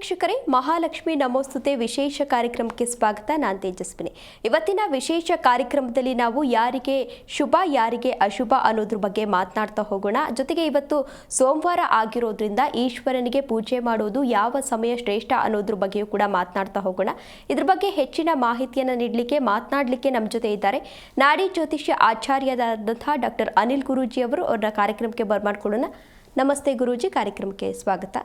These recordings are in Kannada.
ವೀಕ್ಷಕರೇ, ಮಹಾಲಕ್ಷ್ಮಿ ನಮೋಸ್ತುತೆ ವಿಶೇಷ ಕಾರ್ಯಕ್ರಮಕ್ಕೆ ಸ್ವಾಗತ. ನಾನು ತೇಜಸ್ವಿನಿ. ಇವತ್ತಿನ ವಿಶೇಷ ಕಾರ್ಯಕ್ರಮದಲ್ಲಿ ನಾವು ಯಾರಿಗೆ ಶುಭ ಯಾರಿಗೆ ಅಶುಭ ಅನ್ನೋದ್ರ ಬಗ್ಗೆ ಮಾತನಾಡ್ತಾ ಹೋಗೋಣ. ಜೊತೆಗೆ ಇವತ್ತು ಸೋಮವಾರ ಆಗಿರೋದ್ರಿಂದ ಈಶ್ವರನಿಗೆ ಪೂಜೆ ಮಾಡೋದು ಯಾವ ಸಮಯ ಶ್ರೇಷ್ಠ ಅನ್ನೋದ್ರ ಬಗ್ಗೆಯೂ ಕೂಡ ಮಾತನಾಡ್ತಾ ಹೋಗೋಣ. ಇದ್ರ ಬಗ್ಗೆ ಹೆಚ್ಚಿನ ಮಾಹಿತಿಯನ್ನು ನೀಡಲಿಕ್ಕೆ ಮಾತನಾಡಲಿಕ್ಕೆ ನಮ್ಮ ಜೊತೆ ಇದ್ದಾರೆ ನಾಡಿ ಜ್ಯೋತಿಷ್ಯ ಆಚಾರ್ಯರಾದಂತಹ ಡಾಕ್ಟರ್ ಅನಿಲ್ ಗುರೂಜಿ ಅವರು. ಅವ್ರನ್ನ ಕಾರ್ಯಕ್ರಮಕ್ಕೆ ಬರ್ಮಾಡ್ಕೊಳ್ಳೋಣ. ನಮಸ್ತೆ ಗುರೂಜಿ, ಕಾರ್ಯಕ್ರಮಕ್ಕೆ ಸ್ವಾಗತ.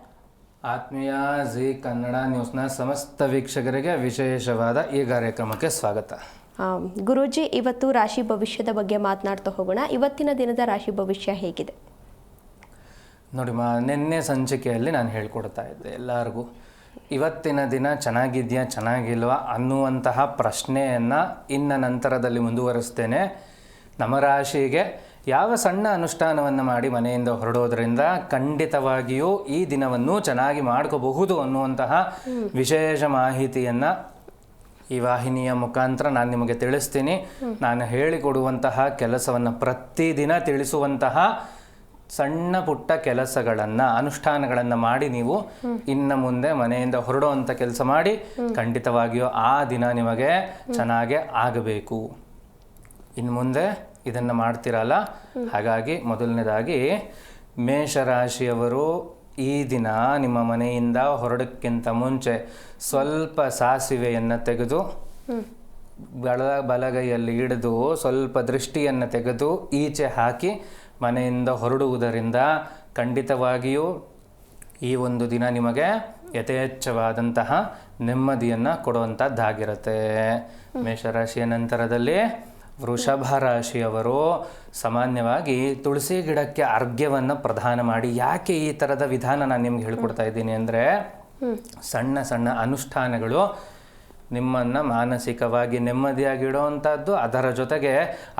ಆತ್ಮೀಯ ಜಿ ಕನ್ನಡ ನ್ಯೂಸ್ನ ಸಮಸ್ತ ವೀಕ್ಷಕರಿಗೆ ವಿಶೇಷವಾದ ಈ ಕಾರ್ಯಕ್ರಮಕ್ಕೆ ಸ್ವಾಗತ. ಗುರೂಜಿ, ಇವತ್ತು ರಾಶಿ ಭವಿಷ್ಯದ ಬಗ್ಗೆ ಮಾತನಾಡ್ತಾ ಹೋಗೋಣ. ಇವತ್ತಿನ ದಿನದ ರಾಶಿ ಭವಿಷ್ಯ ಹೇಗಿದೆ ನೋಡಿ ನಿನ್ನೆ ಸಂಚಿಕೆಯಲ್ಲಿ ನಾನು ಹೇಳ್ಕೊಡ್ತಾ ಇದ್ದೆ ಎಲ್ಲರಿಗೂ, ಇವತ್ತಿನ ದಿನ ಚೆನ್ನಾಗಿದೆಯಾ ಚೆನ್ನಾಗಿಲ್ವಾ ಅನ್ನುವಂತಹ ಪ್ರಶ್ನೆಯನ್ನು ಇನ್ನು ನಂತರದಲ್ಲಿ ಮುಂದುವರಿಸ್ತೇನೆ. ನಮ್ಮ ರಾಶಿಗೆ ಯಾವ ಸಣ್ಣ ಅನುಷ್ಠಾನವನ್ನು ಮಾಡಿ ಮನೆಯಿಂದ ಹೊರಡೋದ್ರಿಂದ ಖಂಡಿತವಾಗಿಯೂ ಈ ದಿನವನ್ನು ಚೆನ್ನಾಗಿ ಮಾಡ್ಕೋಬಹುದು ಅನ್ನುವಂತಹ ವಿಶೇಷ ಮಾಹಿತಿಯನ್ನು ಈ ವಾಹಿನಿಯ ಮುಖಾಂತರ ನಾನು ನಿಮಗೆ ತಿಳಿಸ್ತೀನಿ. ನಾನು ಹೇಳಿಕೊಡುವಂತಹ ಕೆಲಸವನ್ನು ಪ್ರತಿದಿನ ತಿಳಿಸುವಂತಹ ಸಣ್ಣ ಪುಟ್ಟ ಕೆಲಸಗಳನ್ನು ಅನುಷ್ಠಾನಗಳನ್ನು ಮಾಡಿ ನೀವು ಇನ್ನು ಮುಂದೆ ಮನೆಯಿಂದ ಹೊರಡುವಂಥ ಕೆಲಸ ಮಾಡಿ ಖಂಡಿತವಾಗಿಯೂ ಆ ದಿನ ನಿಮಗೆ ಚೆನ್ನಾಗೇ ಆಗಬೇಕು. ಇನ್ನು ಮುಂದೆ ಇದನ್ನು ಮಾಡ್ತಿರಲ್ಲ. ಹಾಗಾಗಿ ಮೊದಲನೇದಾಗಿ ಮೇಷರಾಶಿಯವರು ಈ ದಿನ ನಿಮ್ಮ ಮನೆಯಿಂದ ಹೊರಡಕ್ಕಿಂತ ಮುಂಚೆ ಸ್ವಲ್ಪ ಸಾಸಿವೆಯನ್ನು ತೆಗೆದು ಬಲಗೈಯಲ್ಲಿ ಹಿಡಿದು ಸ್ವಲ್ಪ ದೃಷ್ಟಿಯನ್ನು ತೆಗೆದು ಈಚೆ ಹಾಕಿ ಮನೆಯಿಂದ ಹೊರಡುವುದರಿಂದ ಖಂಡಿತವಾಗಿಯೂ ಈ ಒಂದು ದಿನ ನಿಮಗೆ ಯಥೇಚ್ಛವಾದಂತಹ ನೆಮ್ಮದಿಯನ್ನು ಕೊಡುವಂಥದ್ದಾಗಿರುತ್ತೆ. ಮೇಷರಾಶಿಯ ನಂತರದಲ್ಲಿ ವೃಷಭ ರಾಶಿಯವರು ಸಾಮಾನ್ಯವಾಗಿ ತುಳಸಿ ಗಿಡಕ್ಕೆ ಅರ್ಘ್ಯವನ್ನು ಪ್ರದಾನ ಮಾಡಿ. ಯಾಕೆ ಈ ಥರದ ವಿಧಾನ ನಾನು ನಿಮ್ಗೆ ಹೇಳ್ಕೊಡ್ತಾ ಇದ್ದೀನಿ ಅಂದರೆ, ಸಣ್ಣ ಸಣ್ಣ ಅನುಷ್ಠಾನಗಳು ನಿಮ್ಮನ್ನು ಮಾನಸಿಕವಾಗಿ ನೆಮ್ಮದಿಯಾಗಿಡುವಂಥದ್ದು, ಅದರ ಜೊತೆಗೆ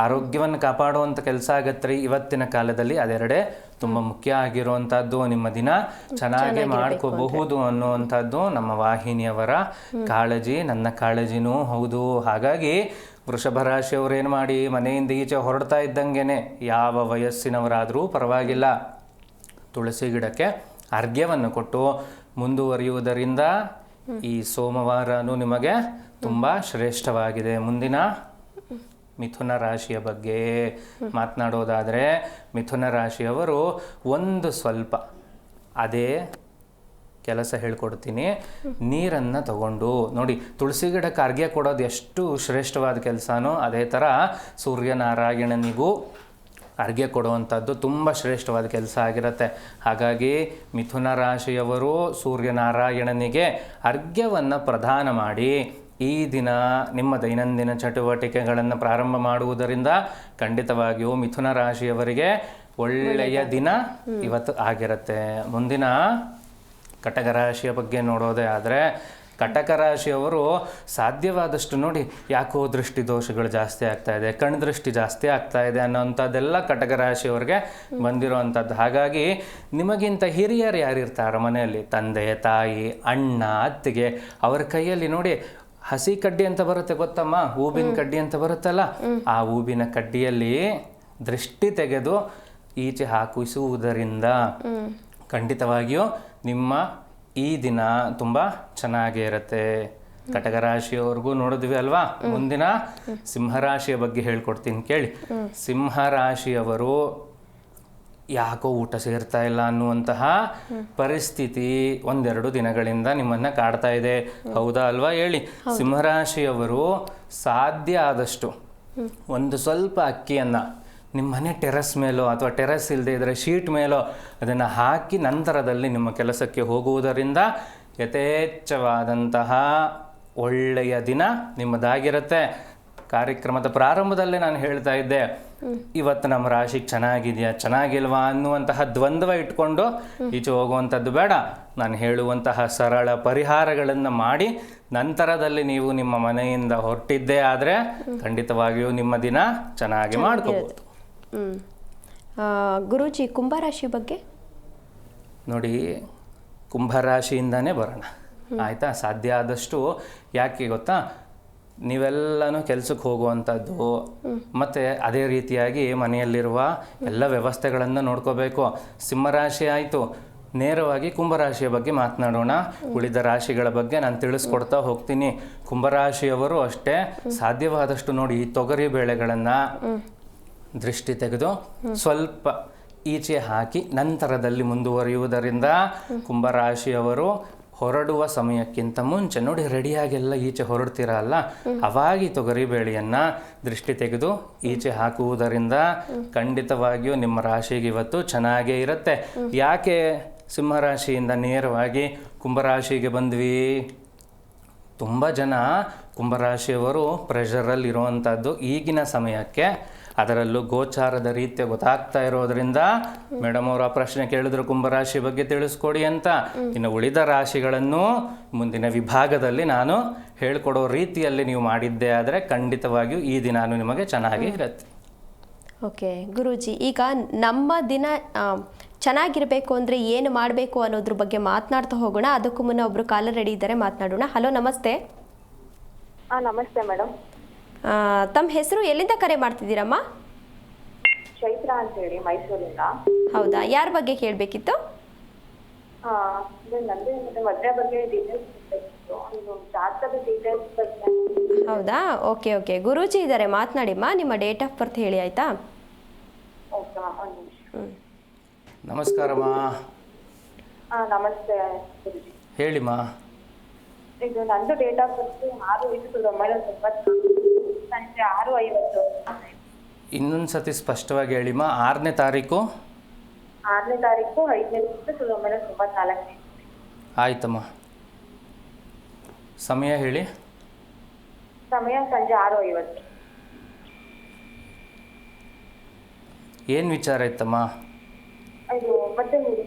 ಆರೋಗ್ಯವನ್ನು ಕಾಪಾಡುವಂಥ ಕೆಲಸ ಆಗತ್ತೆ. ಇವತ್ತಿನ ಕಾಲದಲ್ಲಿ ಅದೆರಡೇ ತುಂಬ ಮುಖ್ಯ ಆಗಿರುವಂಥದ್ದು. ನಿಮ್ಮ ದಿನ ಚೆನ್ನಾಗಿ ಮಾಡ್ಕೋಬಹುದು ಅನ್ನುವಂಥದ್ದು ನಮ್ಮ ವಾಹಿನಿಯವರ ಕಾಳಜಿ, ನನ್ನ ಕಾಳಜಿನೂ ಹೌದು. ಹಾಗಾಗಿ ವೃಷಭ ರಾಶಿಯವರು ಏನು ಮಾಡಿ, ಮನೆಯಿಂದ ಈಚೆ ಹೊರಡ್ತಾ ಇದ್ದಂಗೆ ಯಾವ ವಯಸ್ಸಿನವರಾದರೂ ಪರವಾಗಿಲ್ಲ ತುಳಸಿ ಗಿಡಕ್ಕೆ ಅರ್ಘ್ಯವನ್ನು ಕೊಟ್ಟು ಮುಂದುವರಿಯುವುದರಿಂದ ಈ ಸೋಮವಾರನೂ ನಿಮಗೆ ತುಂಬ ಶ್ರೇಷ್ಠವಾಗಿದೆ. ಮುಂದಿನ ಮಿಥುನ ರಾಶಿಯ ಬಗ್ಗೆ ಮಾತನಾಡೋದಾದರೆ, ಮಿಥುನ ರಾಶಿಯವರು ಒಂದು ಸ್ವಲ್ಪ ಅದೇ ಕೆಲಸ ಹೇಳ್ಕೊಡ್ತೀನಿ. ನೀರನ್ನು ತಗೊಂಡು ನೋಡಿ, ತುಳಸಿ ಗಿಡಕ್ಕೆ ಅರ್ಘ್ಯ ಕೊಡೋದು ಎಷ್ಟು ಶ್ರೇಷ್ಠವಾದ ಕೆಲಸನೋ ಅದೇ ಥರ ಸೂರ್ಯನಾರಾಯಣನಿಗೂ ಅರ್ಘ್ಯ ಕೊಡುವಂಥದ್ದು ತುಂಬ ಶ್ರೇಷ್ಠವಾದ ಕೆಲಸ ಆಗಿರುತ್ತೆ. ಹಾಗಾಗಿ ಮಿಥುನ ರಾಶಿಯವರು ಸೂರ್ಯನಾರಾಯಣನಿಗೆ ಅರ್ಘ್ಯವನ್ನು ಪ್ರದಾನ ಮಾಡಿ ಈ ದಿನ ನಿಮ್ಮ ದೈನಂದಿನ ಚಟುವಟಿಕೆಗಳನ್ನು ಪ್ರಾರಂಭ ಮಾಡುವುದರಿಂದ ಖಂಡಿತವಾಗಿಯೂ ಮಿಥುನ ರಾಶಿಯವರಿಗೆ ಒಳ್ಳೆಯ ದಿನ ಇವತ್ತು ಆಗಿರುತ್ತೆ. ಮುಂದಿನ ಕಟಕ ರಾಶಿಯ ಬಗ್ಗೆ ನೋಡೋದೇ ಆದರೆ, ಕಟಕ ರಾಶಿಯವರು ಸಾಧ್ಯವಾದಷ್ಟು ನೋಡಿ, ಯಾಕೋ ದೃಷ್ಟಿ ದೋಷಗಳು ಜಾಸ್ತಿ ಆಗ್ತಾ ಇದೆ, ಕಣ್ಣು ದೃಷ್ಟಿ ಜಾಸ್ತಿ ಆಗ್ತಾ ಇದೆ ಅನ್ನೋಂಥದ್ದೆಲ್ಲ ಕಟಕ ರಾಶಿಯವರಿಗೆ ಬಂದಿರೋವಂಥದ್ದು. ಹಾಗಾಗಿ ನಿಮಗಿಂತ ಹಿರಿಯರು ಯಾರಿರ್ತಾರೆ ಮನೆಯಲ್ಲಿ, ತಂದೆ ತಾಯಿ ಅಣ್ಣ ಅತ್ತಿಗೆ, ಅವರ ಕೈಯಲ್ಲಿ ನೋಡಿ ಹಸಿ ಕಡ್ಡಿ ಅಂತ ಬರುತ್ತೆ ಗೊತ್ತಮ್ಮ, ಹೂಬಿನ ಕಡ್ಡಿ ಅಂತ ಬರುತ್ತಲ್ಲ, ಆ ಹೂಬಿನ ಕಡ್ಡಿಯಲ್ಲಿ ದೃಷ್ಟಿ ತೆಗೆದು ಈಚೆ ಹಾಕಿಸುವುದರಿಂದ ಖಂಡಿತವಾಗಿಯೂ ನಿಮ್ಮ ಈ ದಿನ ತುಂಬ ಚೆನ್ನಾಗೇ ಇರುತ್ತೆ. ಕಟಕ ರಾಶಿಯವ್ರಿಗೂ ನೋಡಿದ್ವಿ ಅಲ್ವಾ. ಮುಂದಿನ ಸಿಂಹರಾಶಿಯ ಬಗ್ಗೆ ಹೇಳ್ಕೊಡ್ತೀನಿ ಕೇಳಿ. ಸಿಂಹರಾಶಿಯವರು ಯಾಕೋ ಊಟ ಸೇರ್ತಾ ಇಲ್ಲ ಅನ್ನುವಂತಹ ಪರಿಸ್ಥಿತಿ ಒಂದೆರಡು ದಿನಗಳಿಂದ ನಿಮ್ಮನ್ನು ಕಾಡ್ತಾ ಇದೆ, ಹೌದಾ ಅಲ್ವಾ ಹೇಳಿ. ಸಿಂಹರಾಶಿಯವರು ಸಾಧ್ಯ ಆದಷ್ಟು ಒಂದು ಸ್ವಲ್ಪ ಅಕ್ಕಿಯನ್ನು ನಿಮ್ಮ ಮನೆ ಟೆರೆಸ್ ಮೇಲೋ ಅಥವಾ ಟೆರೆಸ್ ಇಲ್ಲದೆ ಇದ್ದರೆ ಶೀಟ್ ಮೇಲೋ ಅದನ್ನು ಹಾಕಿ ನಂತರದಲ್ಲಿ ನಿಮ್ಮ ಕೆಲಸಕ್ಕೆ ಹೋಗುವುದರಿಂದ ಯಥೇಚ್ಛವಾದಂತಹ ಒಳ್ಳೆಯ ದಿನ ನಿಮ್ಮದಾಗಿರುತ್ತೆ. ಕಾರ್ಯಕ್ರಮದ ಪ್ರಾರಂಭದಲ್ಲೇ ನಾನು ಹೇಳ್ತಾ ಇದ್ದೆ, ಇವತ್ತು ನಮ್ಮ ರಾಶಿಗೆ ಚೆನ್ನಾಗಿದೆಯಾ ಚೆನ್ನಾಗಿಲ್ವಾ ಅನ್ನುವಂತಹ ದ್ವಂದ್ವ ಇಟ್ಕೊಂಡು ಈಚೆ ಹೋಗುವಂಥದ್ದು ಬೇಡ. ನಾನು ಹೇಳುವಂತಹ ಸರಳ ಪರಿಹಾರಗಳನ್ನು ಮಾಡಿ ನಂತರದಲ್ಲಿ ನೀವು ನಿಮ್ಮ ಮನೆಯಿಂದ ಹೊರಟಿದ್ದೇ ಆದರೆ ಖಂಡಿತವಾಗಿಯೂ ನಿಮ್ಮ ದಿನ ಚೆನ್ನಾಗಿ ಮಾಡ್ಕೋಬೋದು. ಗುರೂಜಿ, ಕುಂಭರಾಶಿ ಬಗ್ಗೆ ನೋಡಿ, ಕುಂಭರಾಶಿಯಿಂದನೇ ಬರೋಣ ಆಯಿತಾ. ಸಾಧ್ಯ ಆದಷ್ಟು ಯಾಕೆ ಗೊತ್ತಾ, ನೀವೆಲ್ಲನೂ ಕೆಲಸಕ್ಕೆ ಹೋಗುವಂಥದ್ದು ಮತ್ತು ಅದೇ ರೀತಿಯಾಗಿ ಮನೆಯಲ್ಲಿರುವ ಎಲ್ಲ ವ್ಯವಸ್ಥೆಗಳನ್ನು ನೋಡ್ಕೋಬೇಕು. ಸಿಂಹರಾಶಿ ಆಯಿತು, ನೇರವಾಗಿ ಕುಂಭರಾಶಿಯ ಬಗ್ಗೆ ಮಾತನಾಡೋಣ. ಉಳಿದ ರಾಶಿಗಳ ಬಗ್ಗೆ ನಾನು ತಿಳಿಸ್ಕೊಡ್ತಾ ಹೋಗ್ತೀನಿ. ಕುಂಭರಾಶಿಯವರು ಅಷ್ಟೇ ಸಾಧ್ಯವಾದಷ್ಟು ನೋಡಿ ಈ ತೊಗರಿ ಬೇಳೆಗಳನ್ನು ದೃಷ್ಟಿ ತೆಗೆದು ಸ್ವಲ್ಪ ಈಚೆ ಹಾಕಿ ನಂತರದಲ್ಲಿ ಮುಂದುವರಿಯುವುದರಿಂದ ಕುಂಭರಾಶಿಯವರು ಹೊರಡುವ ಸಮಯಕ್ಕಿಂತ ಮುಂಚೆ ನೋಡಿ ರೆಡಿಯಾಗೆಲ್ಲ ಈಚೆ ಹೊರಡ್ತೀರಲ್ಲ, ಅವಾಗಿ ತೊಗರಿ ಬೇಳೆಯನ್ನು ದೃಷ್ಟಿ ತೆಗೆದು ಈಚೆ ಹಾಕುವುದರಿಂದ ಖಂಡಿತವಾಗಿಯೂ ನಿಮ್ಮ ರಾಶಿಗೆ ಇವತ್ತು ಚೆನ್ನಾಗೇ ಇರುತ್ತೆ. ಯಾಕೆ ಸಿಂಹರಾಶಿಯಿಂದ ನೇರವಾಗಿ ಕುಂಭರಾಶಿಗೆ ಬಂದ್ವಿ? ತುಂಬ ಜನ ಕುಂಭರಾಶಿಯವರು ಪ್ರೆಷರಲ್ಲಿರುವಂಥದ್ದು ಈಗಿನ ಸಮಯಕ್ಕೆ, ಅದರಲ್ಲೂ ಗೋಚಾರದ ರೀತಿಯ ಗೊತ್ತಾಗ್ತಾ ಇರೋದ್ರಿಂದ ಮೇಡಮ್ ಅವರು ಆ ಪ್ರಶ್ನೆ ಕೇಳಿದ್ರು ಕುಂಭರಾಶಿ ಬಗ್ಗೆ ತಿಳಿಸ್ಕೊಡಿ ಅಂತ. ಇನ್ನು ಉಳಿದ ರಾಶಿಗಳನ್ನು ಮುಂದಿನ ವಿಭಾಗದಲ್ಲಿ ನಾನು ಹೇಳ್ಕೊಡೋ ರೀತಿಯಲ್ಲಿ ನೀವು ಮಾಡಿದ್ದೇ ಆದರೆ ಖಂಡಿತವಾಗಿಯೂ ಈ ದಿನ ನಿಮಗೆ ಚೆನ್ನಾಗಿ ಇರುತ್ತೆ. ಓಕೆ ಗುರೂಜಿ, ಈಗ ನಮ್ಮ ದಿನ ಚೆನ್ನಾಗಿರಬೇಕು ಅಂದರೆ ಏನು ಮಾಡಬೇಕು ಅನ್ನೋದ್ರ ಬಗ್ಗೆ ಮಾತನಾಡ್ತಾ ಹೋಗೋಣ. ಅದಕ್ಕೂ ಮುನ್ನ ಒಬ್ರು ಕಾಲರ್ ರೆಡಿ ಇದ್ದಾರೆ, ಮಾತನಾಡೋಣ. ಹಲೋ, ನಮಸ್ತೆ. ನಮಸ್ತೆ ಮೇಡಮ್. ತಮ್ಮ ಹೆಸರು, ಎಲ್ಲಿಂದ ಕರೆ ಮಾಡ್ತಿದ್ದೀರಮ್ಮ? ಚೈತ್ರ ಅಂತ ಹೇಳಿ, ಮೈಸೂರಿಂದ. ಹೌದಾ, ಯಾರ ಬಗ್ಗೆ ಕೇಳಬೇಕಿತ್ತು? ನಂದೇ ಮದುವೆ ಬಗ್ಗೆ ಡೀಟೇಲ್ಸ್ ಬೇಕಿತ್ತು, ಒಂದು ಜಾತಕದ ಡೀಟೇಲ್ಸ್ ಬಗ್ಗೆ. ಹೌದಾ, ಓಕೆ ಓಕೆ. ಗುರೂಜಿ ಇದ್ದಾರೆ, ಮಾತನಾಡಿಮ್ಮ. ನಿಮ್ಮ ಡೇಟ್ ಆಫ್ ಬರ್ತ್ ಹೇಳಿ, ಆಯಿತಾ? ಓಕೆ ಮ್ಯಾಮ್, ಒಂದು ನಿಮಿಷ. ನಮಸ್ಕಾರಮ್ಮ. ನಮಸ್ತೆ ಗುರುಜಿ. ಹೇಳಿಮ್ಮ. ಇದು ನಂದು ಡೇಟ್ ಆಫ್ ಬರ್ತ್ 6/5/1994, ಸಂಜೆ 6:50. ಇನ್ನೊಂದು ಸತಿ ಸ್ಪಷ್ಟವಾಗಿ ಹೇಳಿಮ್ಮ. 6ನೇ ತಾರೀಕು 6ನೇ ತಾರೀಕು 5ನೇ ತಿಂಗಳು 1994. ಆಯ್ತಮ್ಮ. ಸಮಯ ಹೇಳಿ. ಸಮಯ ಸಂಜೆ 6:50. ಏನು ವಿಚಾರ ಇತ್ತಮ್ಮ? ಇದು ಮತ್ತೆ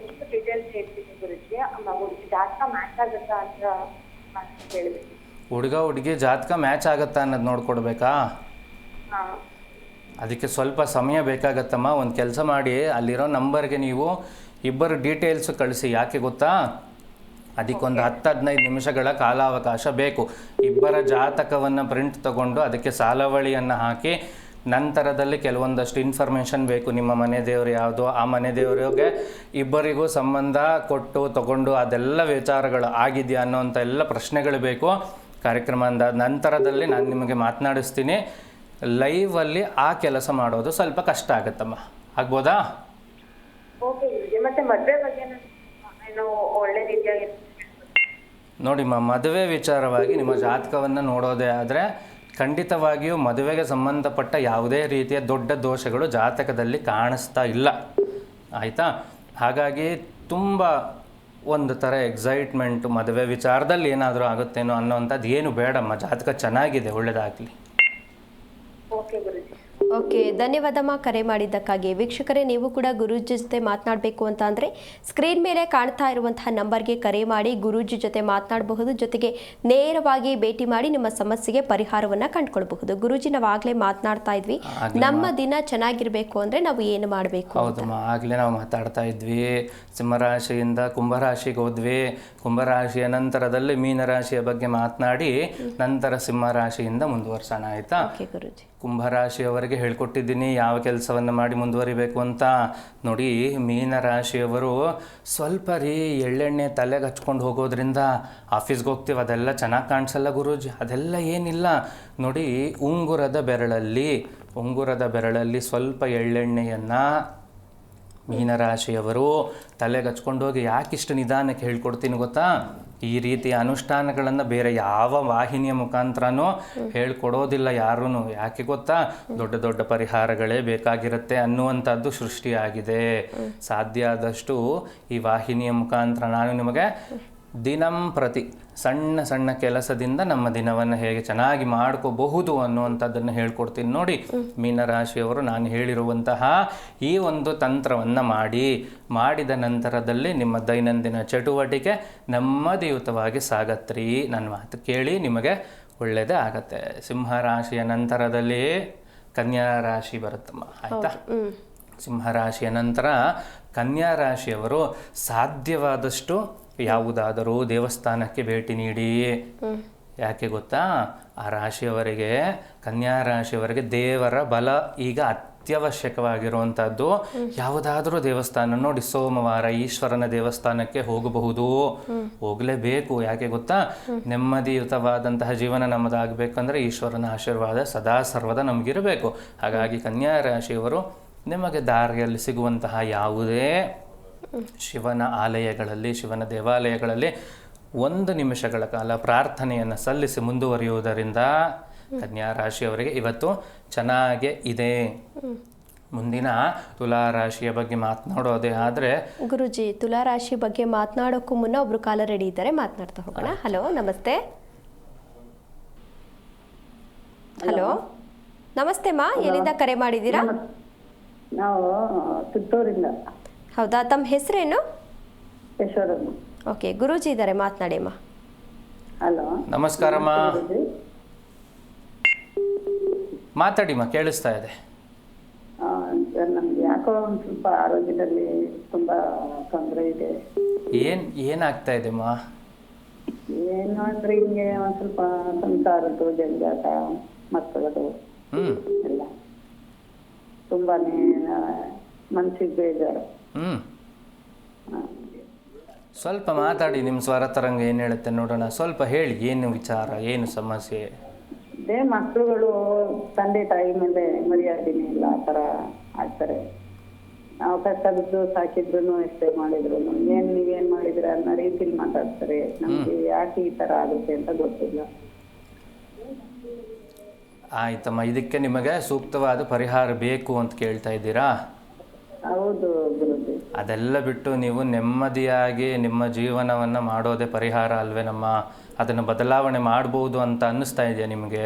ಡೀಟೇಲ್ಸ್ ಹೇಳ್ತೀನಿ ಗುರುಜಿ. ಹುಡುಗಿ ಜಾತಕ ಮ್ಯಾಚ್ ಆಗುತ್ತಾ ಅಂತ ಕೇಳಬೇಕು. ಹುಡುಗ ಹುಡುಗಿ ಜಾತಕ ಮ್ಯಾಚ್ ಆಗುತ್ತಾ ಅನ್ನೋದು ನೋಡ್ಕೊಡ್ಬೇಕಾ? ಅದಕ್ಕೆ ಸ್ವಲ್ಪ ಸಮಯ ಬೇಕಾಗತ್ತಮ್ಮ. ಒಂದು ಕೆಲಸ ಮಾಡಿ, ಅಲ್ಲಿರೋ ನಂಬರ್ಗೆ ನೀವು ಇಬ್ಬರು ಡೀಟೇಲ್ಸ್ ಕಳಿಸಿ. ಯಾಕೆ ಗೊತ್ತಾ? ಅದಕ್ಕೊಂದು 10-15 ನಿಮಿಷಗಳ ಕಾಲಾವಕಾಶ ಬೇಕು. ಇಬ್ಬರ ಜಾತಕವನ್ನು ಪ್ರಿಂಟ್ ತಗೊಂಡು ಅದಕ್ಕೆ ಸಾಲವಳಿಯನ್ನು ಹಾಕಿ ನಂತರದಲ್ಲಿ ಕೆಲವೊಂದಷ್ಟು ಇನ್ಫಾರ್ಮೇಷನ್ ಬೇಕು. ನಿಮ್ಮ ಮನೆ ದೇವರು ಯಾವುದು, ಆ ಮನೆ ದೇವರಿಗೆ ಇಬ್ಬರಿಗೂ ಸಂಬಂಧ ಕೊಟ್ಟು ತಗೊಂಡು ಅದೆಲ್ಲ ವಿಚಾರಗಳು ಆಗಿದೆಯಾ ಅನ್ನೋಂಥ ಎಲ್ಲ ಪ್ರಶ್ನೆಗಳು ಬೇಕು. ಕಾರ್ಯಕ್ರಮದ ನಂತರದಲ್ಲಿ ನಾನು ನಿಮಗೆ ಮಾತನಾಡಿಸ್ತೀನಿ. ಲೈವಲ್ಲಿ ಆ ಕೆಲಸ ಮಾಡೋದು ಸ್ವಲ್ಪ ಕಷ್ಟ ಆಗುತ್ತಮ್ಮ. ಆಗ್ಬೋದಾ? ಓಕೆ. ಮತ್ತೆ ಮದುವೆ ಬಗ್ಗೆ ಏನು ಒಳ್ಳೆ ರೀತಿಯಾಗಿ ನೋಡಿಮ್ಮ, ಮದುವೆ ವಿಚಾರವಾಗಿ ನಿಮ್ಮ ಜಾತಕವನ್ನು ನೋಡೋದೇ ಆದರೆ ಖಂಡಿತವಾಗಿಯೂ ಮದುವೆಗೆ ಸಂಬಂಧಪಟ್ಟ ಯಾವುದೇ ರೀತಿಯ ದೊಡ್ಡ ದೋಷಗಳು ಜಾತಕದಲ್ಲಿ ಕಾಣಿಸ್ತಾ ಇಲ್ಲ, ಆಯಿತಾ? ಹಾಗಾಗಿ ತುಂಬ ಒಂದು ಥರ ಎಕ್ಸೈಟ್ಮೆಂಟು ಮದುವೆ ವಿಚಾರದಲ್ಲಿ ಏನಾದರೂ ಆಗುತ್ತೇನೋ ಅನ್ನೋವಂಥದ್ದು ಏನು ಬೇಡಮ್ಮ. ಜಾತಕ ಚೆನ್ನಾಗಿದೆ, ಒಳ್ಳೆಯದಾಗಲಿ. ಓಕೆ ಗುರುಜಿ. ಓಕೆ, ಧನ್ಯವಾದಮ್ಮ ಕರೆ ಮಾಡಿದ್ದಕ್ಕಾಗಿ. ವೀಕ್ಷಕರೇ, ನೀವು ಕೂಡ ಗುರೂಜಿ ಜೊತೆ ಮಾತನಾಡಬೇಕು ಅಂತ ಅಂದರೆ ಸ್ಕ್ರೀನ್ ಮೇಲೆ ಕಾಣ್ತಾ ಇರುವಂತಹ ನಂಬರ್ಗೆ ಕರೆ ಮಾಡಿ ಗುರೂಜಿ ಜೊತೆ ಮಾತನಾಡಬಹುದು. ಜೊತೆಗೆ ನೇರವಾಗಿ ಭೇಟಿ ಮಾಡಿ ನಿಮ್ಮ ಸಮಸ್ಯೆಗೆ ಪರಿಹಾರವನ್ನು ಕಂಡುಕೊಳ್ಬಹುದು. ಗುರೂಜಿ, ನಾವು ಆಗಲೇ ಮಾತನಾಡ್ತಾ ಇದ್ವಿ, ನಮ್ಮ ದಿನ ಚೆನ್ನಾಗಿರಬೇಕು ಅಂದರೆ ನಾವು ಏನು ಮಾಡಬೇಕು? ಹೌದಮ್ಮ, ಆಗಲೇ ನಾವು ಮಾತಾಡ್ತಾ ಇದ್ವಿ. ಸಿಂಹರಾಶಿಯಿಂದ ಕುಂಭರಾಶಿಗೆ ಹೋದ್ವಿ. ಕುಂಭರಾಶಿಯ ನಂತರದಲ್ಲಿ ಮೀನರಾಶಿಯ ಬಗ್ಗೆ ಮಾತನಾಡಿ ನಂತರ ಸಿಂಹರಾಶಿಯಿಂದ ಮುಂದುವರ್ಸೋಣ, ಆಯಿತಾ? ಓಕೆ ಗುರೂಜಿ. ಕುಂಭರಾಶಿಯವರಿಗೆ ಹೇಳ್ಕೊಟ್ಟಿದ್ದೀನಿ ಯಾವ ಕೆಲಸವನ್ನು ಮಾಡಿ ಮುಂದುವರಿಬೇಕು ಅಂತ. ನೋಡಿ, ಮೀನರಾಶಿಯವರು ಸ್ವಲ್ಪ ಎಳ್ಳೆಣ್ಣೆ ತಲೆಗೆ ಹಚ್ಕೊಂಡು ಹೋಗೋದ್ರಿಂದ ಆಫೀಸ್ಗೆ ಹೋಗ್ತೀವಿ, ಅದೆಲ್ಲ ಚೆನ್ನಾಗಿ ಕಾಣಿಸಲ್ಲ ಗುರೂಜಿ. ಅದೆಲ್ಲ ಏನಿಲ್ಲ. ನೋಡಿ, ಉಂಗುರದ ಬೆರಳಲ್ಲಿ ಸ್ವಲ್ಪ ಎಳ್ಳೆಣ್ಣೆಯನ್ನು ಮೀನರಾಶಿಯವರು ತಲೆಗೆ ಹಚ್ಕೊಂಡೋಗಿ ಯಾಕಿಷ್ಟು ನಿಧಾನಕ್ಕೆ ಹೇಳ್ಕೊಡ್ತೀನಿ ಗೊತ್ತಾ? ಈ ರೀತಿಯ ಅನುಷ್ಠಾನಗಳನ್ನು ಬೇರೆ ಯಾವ ವಾಹಿನಿಯ ಮುಖಾಂತರನೂ ಹೇಳ್ಕೊಡೋದಿಲ್ಲ ಯಾರೂ. ಯಾಕೆ ಗೊತ್ತಾ? ದೊಡ್ಡ ದೊಡ್ಡ ಪರಿಹಾರಗಳೇ ಬೇಕಾಗಿರುತ್ತೆ ಅನ್ನುವಂಥದ್ದು ಸೃಷ್ಟಿಯಾಗಿದೆ. ಸಾಧ್ಯ ಆದಷ್ಟು ಈ ವಾಹಿನಿಯ ಮುಖಾಂತರ ನಾನು ನಿಮಗೆ ದಿನಂಪ್ರತಿ ಸಣ್ಣ ಸಣ್ಣ ಕೆಲಸದಿಂದ ನಮ್ಮ ದಿನವನ್ನು ಹೇಗೆ ಚೆನ್ನಾಗಿ ಮಾಡ್ಕೋಬಹುದು ಅನ್ನುವಂಥದ್ದನ್ನು ಹೇಳ್ಕೊಡ್ತೀನಿ. ನೋಡಿ ಮೀನರಾಶಿಯವರು, ನಾನು ಹೇಳಿರುವಂತಹ ಈ ಒಂದು ತಂತ್ರವನ್ನು ಮಾಡಿದ ನಂತರದಲ್ಲಿ ನಿಮ್ಮ ದೈನಂದಿನ ಚಟುವಟಿಕೆ ನೆಮ್ಮದಿಯುತವಾಗಿ ಸಾಗತ್ರಿ. ನನ್ನ ಮಾತು ಕೇಳಿ, ನಿಮಗೆ ಒಳ್ಳೆಯದೇ ಆಗತ್ತೆ. ಸಿಂಹರಾಶಿಯ ನಂತರದಲ್ಲಿ ಕನ್ಯಾ ರಾಶಿ ಬರುತ್ತಮ್ಮ, ಆಯಿತಾ? ಸಿಂಹರಾಶಿಯ ನಂತರ ಕನ್ಯಾ ರಾಶಿಯವರು ಸಾಧ್ಯವಾದಷ್ಟು ಯಾವುದಾದರೂ ದೇವಸ್ಥಾನಕ್ಕೆ ಭೇಟಿ ನೀಡಿ. ಯಾಕೆ ಗೊತ್ತಾ? ಆ ರಾಶಿಯವರಿಗೆ, ಕನ್ಯಾ ರಾಶಿಯವರಿಗೆ ದೇವರ ಬಲ ಈಗ ಅತ್ಯವಶ್ಯಕವಾಗಿರುವಂಥದ್ದು ಯಾವುದಾದ್ರೂ ದೇವಸ್ಥಾನ ನೋಡಿ, ಸೋಮವಾರ ಈಶ್ವರನ ದೇವಸ್ಥಾನಕ್ಕೆ ಹೋಗಬಹುದು, ಹೋಗಲೇಬೇಕು. ಯಾಕೆ ಗೊತ್ತಾ, ನೆಮ್ಮದಿಯುತವಾದಂತಹ ಜೀವನ ನಮ್ಮದಾಗಬೇಕಂದ್ರೆ ಈಶ್ವರನ ಆಶೀರ್ವಾದ ಸದಾ ಸರ್ವದ ನಮಗಿರಬೇಕು. ಹಾಗಾಗಿ ಕನ್ಯಾ ರಾಶಿಯವರು ನಿಮಗೆ ದಾರಿಯಲ್ಲಿ ಸಿಗುವಂತಹ ಯಾವುದೇ ಶಿವನ ಆಲಯಗಳಲ್ಲಿ, ಶಿವನ ದೇವಾಲಯಗಳಲ್ಲಿ 1 ನಿಮಿಷಗಳ ಕಾಲ ಪ್ರಾರ್ಥನೆಯನ್ನು ಸಲ್ಲಿಸಿ ಮುಂದುವರಿಯುವುದರಿಂದ ಕನ್ಯಾ ರಾಶಿಯವರಿಗೆ ಇವತ್ತು ಚೆನ್ನಾಗೇ ಇದೆ. ಮುಂದಿನ ತುಲಾ ರಾಶಿಯ ಬಗ್ಗೆ ಮಾತನಾಡೋದೇ ಆದರೆ, ಗುರುಜಿ ತುಲಾ ರಾಶಿ ಬಗ್ಗೆ ಮಾತನಾಡೋಕ್ಕೂ ಮುನ್ನ ಒಬ್ರು ಕಾಲ ರೆಡಿ ಇದ್ದಾರೆ, ಮಾತನಾಡ್ತಾ ಹೋಗೋಣ. ಹಲೋ, ನಮಸ್ತೆ. ಹಲೋ, ನಮಸ್ತೆ ಮಾ, ಎಲ್ಲಿಂದ ಕರೆ ಮಾಡಿದ್ದೀರಾ? ನಾವು ಪುತ್ತೂರಿಂದ. ಹೌದಾ, ತಮ್ಮ ಹೆಸರೇನು? ಯಶೋರಮ್ಮ. ಓಕೆ, ಗುರೂಜಿ ಇದ್ದಾರೆ, ಮಾತನಾಡಿ ಅಮ್ಮ. ಹಲೋ, ನಮಸ್ಕಾರಮ್ಮ, ಮಾತಾಡಿಮ್ಮ, ಕೇಳಿಸ್ತಾ ಇದೆ. ನಮ್ಗೆ ಯಾಕೋ ಒಂದು ಸ್ವಲ್ಪ ಆರೋಗ್ಯದಲ್ಲಿ ತುಂಬಾ ತೊಂದರೆ ಇದೆ. ಏನಾಗ್ತಾ ಇದೆಮ್ಮ? ಏನು ಅಂದ್ರೆ ಹಿಂಗೆ ಒಂದ್ ಸ್ವಲ್ಪ ಸಂಸಾರದ್ದು ಜಂಜಾಟ, ಮಕ್ಕಳದು ಎಲ್ಲ ತುಂಬಾನೇ ಮನ್ಸಿಗೆ ಬೇಜಾರು. ಸ್ವಲ್ಪ ಮಾತಾಡಿ, ನಿಮ್ಮ ಸ್ವರ ತರಂಗ ಏನು ಹೇಳುತ್ತೆ ನೋಡೋಣ. ಸ್ವಲ್ಪ ಹೇಳಿ, ಏನು ವಿಚಾರ, ಏನು ಸಮಸ್ಯೆ? ಅದೇ ಮಕ್ಕಳುಗಳು ತಂದೆ ತಾಯಿ ಮೇಲೆ ಮರ್ಯಾದೆನೇ ಇಲ್ಲ, ಆ ಥರ ಆಗ್ತಾರೆ. ನಾವು ಕಷ್ಟ ಬಿದ್ದು ಸಾಕಿದ್ರು ಎಷ್ಟೇ ಮಾಡಿದ್ರು ನೀವೇನ್ ಮಾಡಿದ್ರ ಅನ್ನೋ ರೀತಿಲಿ ಮಾತಾಡ್ತಾರೆ. ನಮ್ಗೆ ಯಾಕೆ ಈ ತರ ಆಗುತ್ತೆ ಅಂತ ಗೊತ್ತಿಲ್ಲ. ಆಯ್ತಮ್ಮ, ಇದಕ್ಕೆ ನಿಮಗೆ ಸೂಕ್ತವಾದ ಪರಿಹಾರ ಬೇಕು ಅಂತ ಕೇಳ್ತಾ ಇದ್ದೀರಾ? ಹೌದು ಗುರುಜಿ. ಅದೆಲ್ಲ ಬಿಟ್ಟು ನೀವು ನೆಮ್ಮದಿಯಾಗಿ ನಿಮ್ಮ ಜೀವನವನ್ನು ಮಾಡೋದೇ ಪರಿಹಾರ ಅಲ್ವೇನಮ್ಮ? ಅದನ್ನು ಬದಲಾವಣೆ ಮಾಡ್ಬೋದು ಅಂತ ಅನ್ನಿಸ್ತಾ ಇದೆಯಾ ನಿಮಗೆ?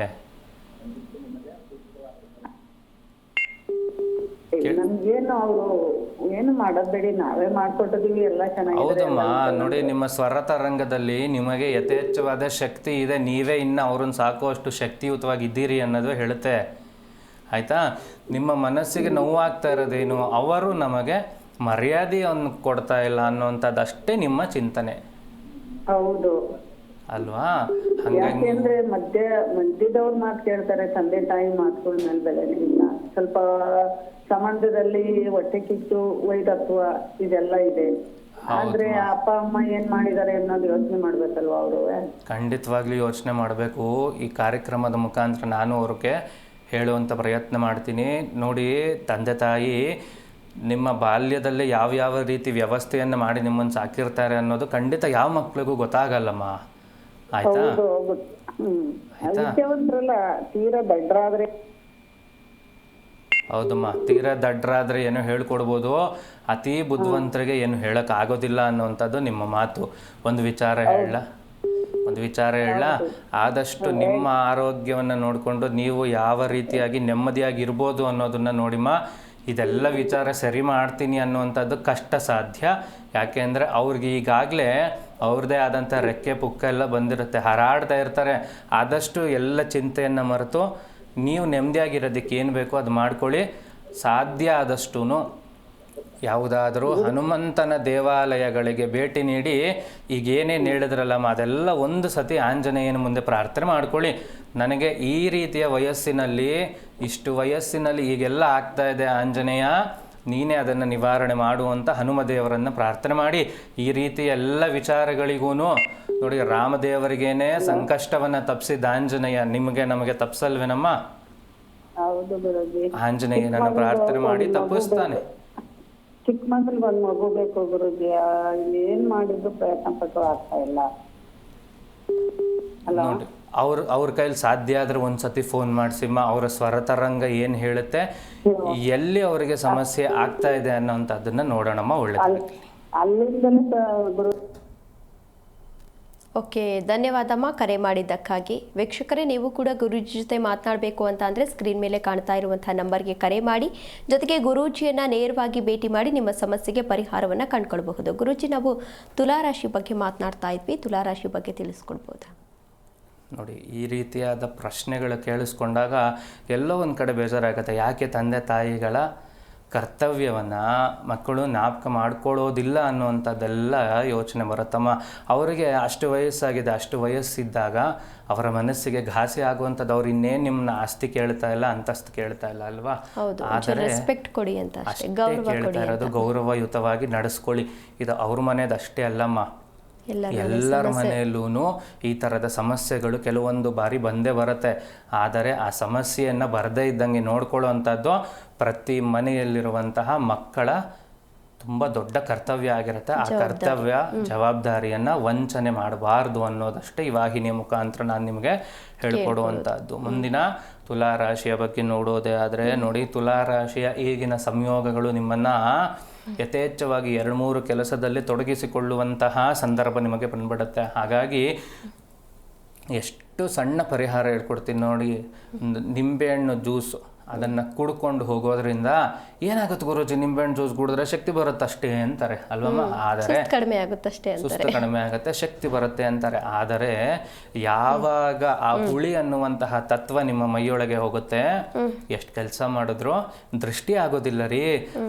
ನಮ್ಗೇನು ಅವರು ಏನು ಮಾಡೋದ್ಬೇಡಿ, ನಾವೇ ಮಾಡ್ಕೊಟ್ಟಿದೀವಿ, ಎಲ್ಲ ಚೆನ್ನಾಗಿ. ಹೌದಮ್ಮ, ನೋಡಿ, ನಿಮ್ಮ ಸ್ವರ ತರಂಗದಲ್ಲಿ ನಿಮಗೆ ಯಥೇಚ್ಛವಾದ ಶಕ್ತಿ ಇದೆ. ನೀವೇ ಇನ್ನು ಅವ್ರನ್ನ ಸಾಕುವಷ್ಟು ಶಕ್ತಿಯುತವಾಗಿದ್ದೀರಿ ಅನ್ನೋದು ಹೇಳುತ್ತೆ. ಆಯಿತಾ? ನಿಮ್ಮ ಮನಸ್ಸಿಗೆ ನೋವಾಗ್ತಾ ಇರೋದೇನು, ಅವರು ನಮಗೆ ಮರ್ಯಾದೆಯನ್ನು ಕೊಡ್ತಾ ಇಲ್ಲ ಅನ್ನೋಂಥದ್ದು ಅಷ್ಟೇ ನಿಮ್ಮ ಚಿಂತನೆ. ಹೌದು ಅಲ್ವಾ? ಯಾಕೆಂದ್ರೆ ಮಧ್ಯದವ್ರ ಮಾತು ಕೇಳ್ತಾರೆ, ತಂದೆ ತಾಯಿ ಮಾತುಗಳ ಮೇಲೆ ಬೆಲೆನೇ ಇಲ್ಲ. ಸ್ವಲ್ಪ ಸಂಬಂಧದಲ್ಲಿ ಹೊಟ್ಟೆ ಕಿಚ್ಚು, ವೈರತ್ವ ಇದೆಲ್ಲ ಇದೆ. ಆದ್ರೆ ಅಪ್ಪ ಅಮ್ಮ ಏನ್ ಮಾಡಿದ್ದಾರೆ ಅನ್ನೋದು ಯೋಚನೆ ಮಾಡ್ಬೇಕಲ್ವಾ ಅವರು? ಖಂಡಿತವಾಗ್ಲೂ ಯೋಚನೆ ಮಾಡಬೇಕು. ಈ ಕಾರ್ಯಕ್ರಮದ ಮುಖಾಂತರ ನಾನು ಅವ್ರಿಗೆ ಹೇಳುವಂಥ ಪ್ರಯತ್ನ ಮಾಡ್ತೀನಿ. ನೋಡಿ, ತಂದೆ ತಾಯಿ ನಿಮ್ಮ ಬಾಲ್ಯದಲ್ಲೇ ಯಾವ ರೀತಿ ವ್ಯವಸ್ಥೆಯನ್ನು ಮಾಡಿ ನಿಮ್ಮನ್ನು ಸಾಕಿರ್ತಾರೆ ಅನ್ನೋದು ಖಂಡಿತ ಯಾವ ಮಕ್ಕಳಿಗೂ ಗೊತ್ತಾಗಲ್ಲಮ್ಮ. ಆಯ್ತಾ? ತೀರಾ ದಡ್ಡರಾದ್ರೆ, ಹೌದಮ್ಮ, ತೀರಾ ದಡ್ಡರಾದ್ರೆ ಏನು ಹೇಳ್ಕೊಡ್ಬೋದು, ಅತಿ ಬುದ್ಧಿವಂತರಿಗೆ ಏನು ಹೇಳಕ್ ಆಗೋದಿಲ್ಲ ಅನ್ನುವಂಥದ್ದು ನಿಮ್ಮ ಮಾತು. ಒಂದು ವಿಚಾರ ಹೇಳ, ಆದಷ್ಟು ನಿಮ್ಮ ಆರೋಗ್ಯವನ್ನು ನೋಡಿಕೊಂಡು ನೀವು ಯಾವ ರೀತಿಯಾಗಿ ನೆಮ್ಮದಿಯಾಗಿ ಇರ್ಬೋದು ಅನ್ನೋದನ್ನ ನೋಡಿಮ್ಮ. ಇದೆಲ್ಲ ವಿಚಾರ ಸರಿ ಮಾಡ್ತೀನಿ ಅನ್ನುವಂಥದ್ದು ಕಷ್ಟ ಸಾಧ್ಯ. ಯಾಕೆಂದರೆ ಅವ್ರಿಗೆ ಈಗಾಗಲೇ ಅವ್ರದ್ದೇ ಆದಂಥ ರೆಕ್ಕೆ ಪುಕ್ಕ ಎಲ್ಲ ಬಂದಿರುತ್ತೆ, ಹಾರಾಡ್ತಾ ಇರ್ತಾರೆ. ಆದಷ್ಟು ಎಲ್ಲ ಚಿಂತೆಯನ್ನು ಮರೆತು ನೀವು ನೆಮ್ಮದಿಯಾಗಿರೋದಕ್ಕೆ ಏನು ಬೇಕೋ ಅದು ಮಾಡ್ಕೊಳ್ಳಿ. ಸಾಧ್ಯ ಆದಷ್ಟು ಯಾವುದಾದರೂ ಹನುಮಂತನ ದೇವಾಲಯಗಳಿಗೆ ಭೇಟಿ ನೀಡಿ, ಈಗ ಏನೇನು ಹೇಳಿದ್ರಲ್ಲಮ್ಮ ಅದೆಲ್ಲ ಒಂದು ಸತಿ ಆಂಜನೇಯನ ಮುಂದೆ ಪ್ರಾರ್ಥನೆ ಮಾಡ್ಕೊಳ್ಳಿ. ನನಗೆ ಈ ರೀತಿಯ ವಯಸ್ಸಿನಲ್ಲಿ, ಇಷ್ಟು ವಯಸ್ಸಿನಲ್ಲಿ ಈಗೆಲ್ಲ ಆಗ್ತಾ ಇದೆ ಆಂಜನೇಯ, ನೀನೇ ಅದನ್ನು ನಿವಾರಣೆ ಮಾಡುವಂಥ ಹನುಮದೇವರನ್ನು ಪ್ರಾರ್ಥನೆ ಮಾಡಿ. ಈ ರೀತಿ ಎಲ್ಲ ವಿಚಾರಗಳಿಗೂ ನೋಡಿ, ರಾಮದೇವರಿಗೇನೆ ಸಂಕಷ್ಟವನ್ನು ತಪ್ಪಿಸಿದ ಆಂಜನೇಯ ನಮಗೆ ತಪ್ಪಿಸಲ್ವೇನಮ್ಮ? ಆಂಜನೇಯನನ್ನು ಪ್ರಾರ್ಥನೆ ಮಾಡಿ ತಪ್ಪಿಸ್ತಾನೆ. ಚಿಕ್ಕ ಮಕ್ಕಳಿಗೆ ಒಂದು ಮಗು ಬೇಕು ಗುರುಜಿ, ಏನ್ ಮಾಡಿದ್ರು ಪ್ರಯತ್ನ ಪಟ್ಟು ಆಗ್ತಾ ಇಲ್ಲ. ನೋಡಿ, ಅವ್ರ ಕೈಲಿ ಸಾಧ್ಯ ಆದ್ರೆ ಒಂದ್ಸತಿ ಫೋನ್ ಮಾಡಿಸಿಮ್ಮ. ಅವರ ಸ್ವರ ತರಂಗ ಏನು ಹೇಳುತ್ತೆ, ಎಲ್ಲಿ ಅವರಿಗೆ ಸಮಸ್ಯೆ ಆಗ್ತಾ ಇದೆ ಅನ್ನೋಂಥದ್ದನ್ನ ನೋಡೋಣಮ್ಮ. ಒಳ್ಳೆದಾಗಲಿ. ಅಲ್ಲಿಂದಲೇ ಗುರು. ಓಕೆ, ಧನ್ಯವಾದಮ್ಮ ಕರೆ ಮಾಡಿದ್ದಕ್ಕಾಗಿ. ವೀಕ್ಷಕರೇ, ನೀವು ಕೂಡ ಗುರೂಜಿ ಜೊತೆ ಮಾತನಾಡಬೇಕು ಅಂತ ಅಂದರೆ ಸ್ಕ್ರೀನ್ ಮೇಲೆ ಕಾಣ್ತಾ ಇರುವಂಥ ನಂಬರ್ಗೆ ಕರೆ ಮಾಡಿ, ಜೊತೆಗೆ ಗುರೂಜಿಯನ್ನು ನೇರವಾಗಿ ಭೇಟಿ ಮಾಡಿ ನಿಮ್ಮ ಸಮಸ್ಯೆಗೆ ಪರಿಹಾರವನ್ನು ಕಂಡುಕೊಳ್ಬಹುದು. ಗುರೂಜಿ, ನಾವು ತುಲಾರಾಶಿ ಬಗ್ಗೆ ಮಾತನಾಡ್ತಾ ಇದ್ವಿ, ತುಲಾರಾಶಿ ಬಗ್ಗೆ ತಿಳಿಸ್ಕೊಡ್ಬೋದಾ? ನೋಡಿ, ಈ ರೀತಿಯಾದ ಪ್ರಶ್ನೆಗಳು ಕೇಳಿಸ್ಕೊಂಡಾಗ ಎಲ್ಲೋ ಒಂದು ಕಡೆ ಬೇಜಾರಾಗುತ್ತೆ. ಯಾಕೆ ತಂದೆ ತಾಯಿಗಳ ಕರ್ತವ್ಯವನ್ನು ಮಕ್ಕಳು ಜ್ಞಾಪಕ ಮಾಡ್ಕೊಳ್ಳೋದಿಲ್ಲ ಅನ್ನುವಂಥದ್ದೆಲ್ಲ ಯೋಚನೆ ಬರುತ್ತಮ್ಮ. ಅವರಿಗೆ ಅಷ್ಟು ವಯಸ್ಸಾಗಿದೆ, ಅಷ್ಟು ವಯಸ್ಸಿದ್ದಾಗ ಅವರ ಮನಸ್ಸಿಗೆ ಘಾಸಿ ಆಗುವಂಥದ್ದು, ಅವ್ರು ಇನ್ನೇನು ನಿಮ್ಮನ್ನ ಆಸ್ತಿ ಕೇಳ್ತಾ ಇಲ್ಲ, ಅಂತಸ್ತು ಕೇಳ್ತಾ ಇಲ್ಲ ಅಲ್ವಾ. ಆದರೆ ರೆಸ್ಪೆಕ್ಟ್ ಕೊಡಿ ಅಂತ ಅಷ್ಟೇ ಕೇಳ್ತಾ ಇರೋದು, ಗೌರವಯುತವಾಗಿ ನಡೆಸ್ಕೊಳ್ಳಿ. ಇದು ಅವ್ರ ಮನೆಯದು ಅಷ್ಟೇ ಅಲ್ಲಮ್ಮ, ಎಲ್ಲರ ಮನೆಯಲ್ಲೂ ಈ ಥರದ ಸಮಸ್ಯೆಗಳು ಕೆಲವೊಂದು ಬಾರಿ ಬಂದೇ ಬರುತ್ತೆ. ಆದರೆ ಆ ಸಮಸ್ಯೆಯನ್ನು ಬರದೇ ಇದ್ದಂಗೆ ನೋಡ್ಕೊಳ್ಳೋ ಅಂಥದ್ದು ಪ್ರತಿ ಮನೆಯಲ್ಲಿರುವಂತಹ ಮಕ್ಕಳ ತುಂಬ ದೊಡ್ಡ ಕರ್ತವ್ಯ ಆಗಿರುತ್ತೆ. ಆ ಕರ್ತವ್ಯ ಜವಾಬ್ದಾರಿಯನ್ನು ವಂಚನೆ ಮಾಡಬಾರ್ದು ಅನ್ನೋದಷ್ಟೇ ಈ ವಾಹಿನಿಯ ಮುಖಾಂತರ ನಾನು ನಿಮಗೆ ಹೇಳ್ಕೊಡುವಂಥದ್ದು. ಮುಂದಿನ ತುಲಾರಾಶಿಯ ಬಗ್ಗೆ ನೋಡೋದೇ ಆದರೆ ನೋಡಿ, ತುಲಾರಾಶಿಯ ಈಗಿನ ಸಂಯೋಗಗಳು ನಿಮ್ಮನ್ನು ಯಥೇಚ್ಛವಾಗಿ 2-3 ಕೆಲಸದಲ್ಲಿ ತೊಡಗಿಸಿಕೊಳ್ಳುವಂತಹ ಸಂದರ್ಭ ನಿಮಗೆ ಬಂದ್ಬಿಡುತ್ತೆ. ಹಾಗಾಗಿ ಎಷ್ಟು ಸಣ್ಣ ಪರಿಹಾರ ಹೇಳ್ಕೊಡ್ತೀನಿ ನೋಡಿ. ನಿಂಬೆಹಣ್ಣು ಜ್ಯೂಸು ಅದನ್ನು ಕುಡ್ಕೊಂಡು ಹೋಗೋದ್ರಿಂದ ಏನಾಗುತ್ತೆ ಗುರೂಜಿ, ನಿಂಬೆಹಣ್ಣು ಜ್ಯೂಸ್ ಕುಡಿದ್ರೆ ಶಕ್ತಿ ಬರುತ್ತೆ ಅಷ್ಟೇ ಅಂತಾರೆ ಅಲ್ವಮ್ಮ. ಆದರೆ ಕಡಿಮೆ ಆಗುತ್ತಷ್ಟೇ, ಸುಸ್ತು ಕಡಿಮೆ ಆಗುತ್ತೆ, ಶಕ್ತಿ ಬರುತ್ತೆ ಅಂತಾರೆ. ಆದರೆ ಯಾವಾಗ ಆ ಹುಳಿ ಅನ್ನುವಂತಹ ತತ್ವ ನಿಮ್ಮ ಮೈಯೊಳಗೆ ಹೋಗುತ್ತೆ, ಎಷ್ಟು ಕೆಲಸ ಮಾಡಿದ್ರು ದೃಷ್ಟಿ ಆಗೋದಿಲ್ಲ ರೀ.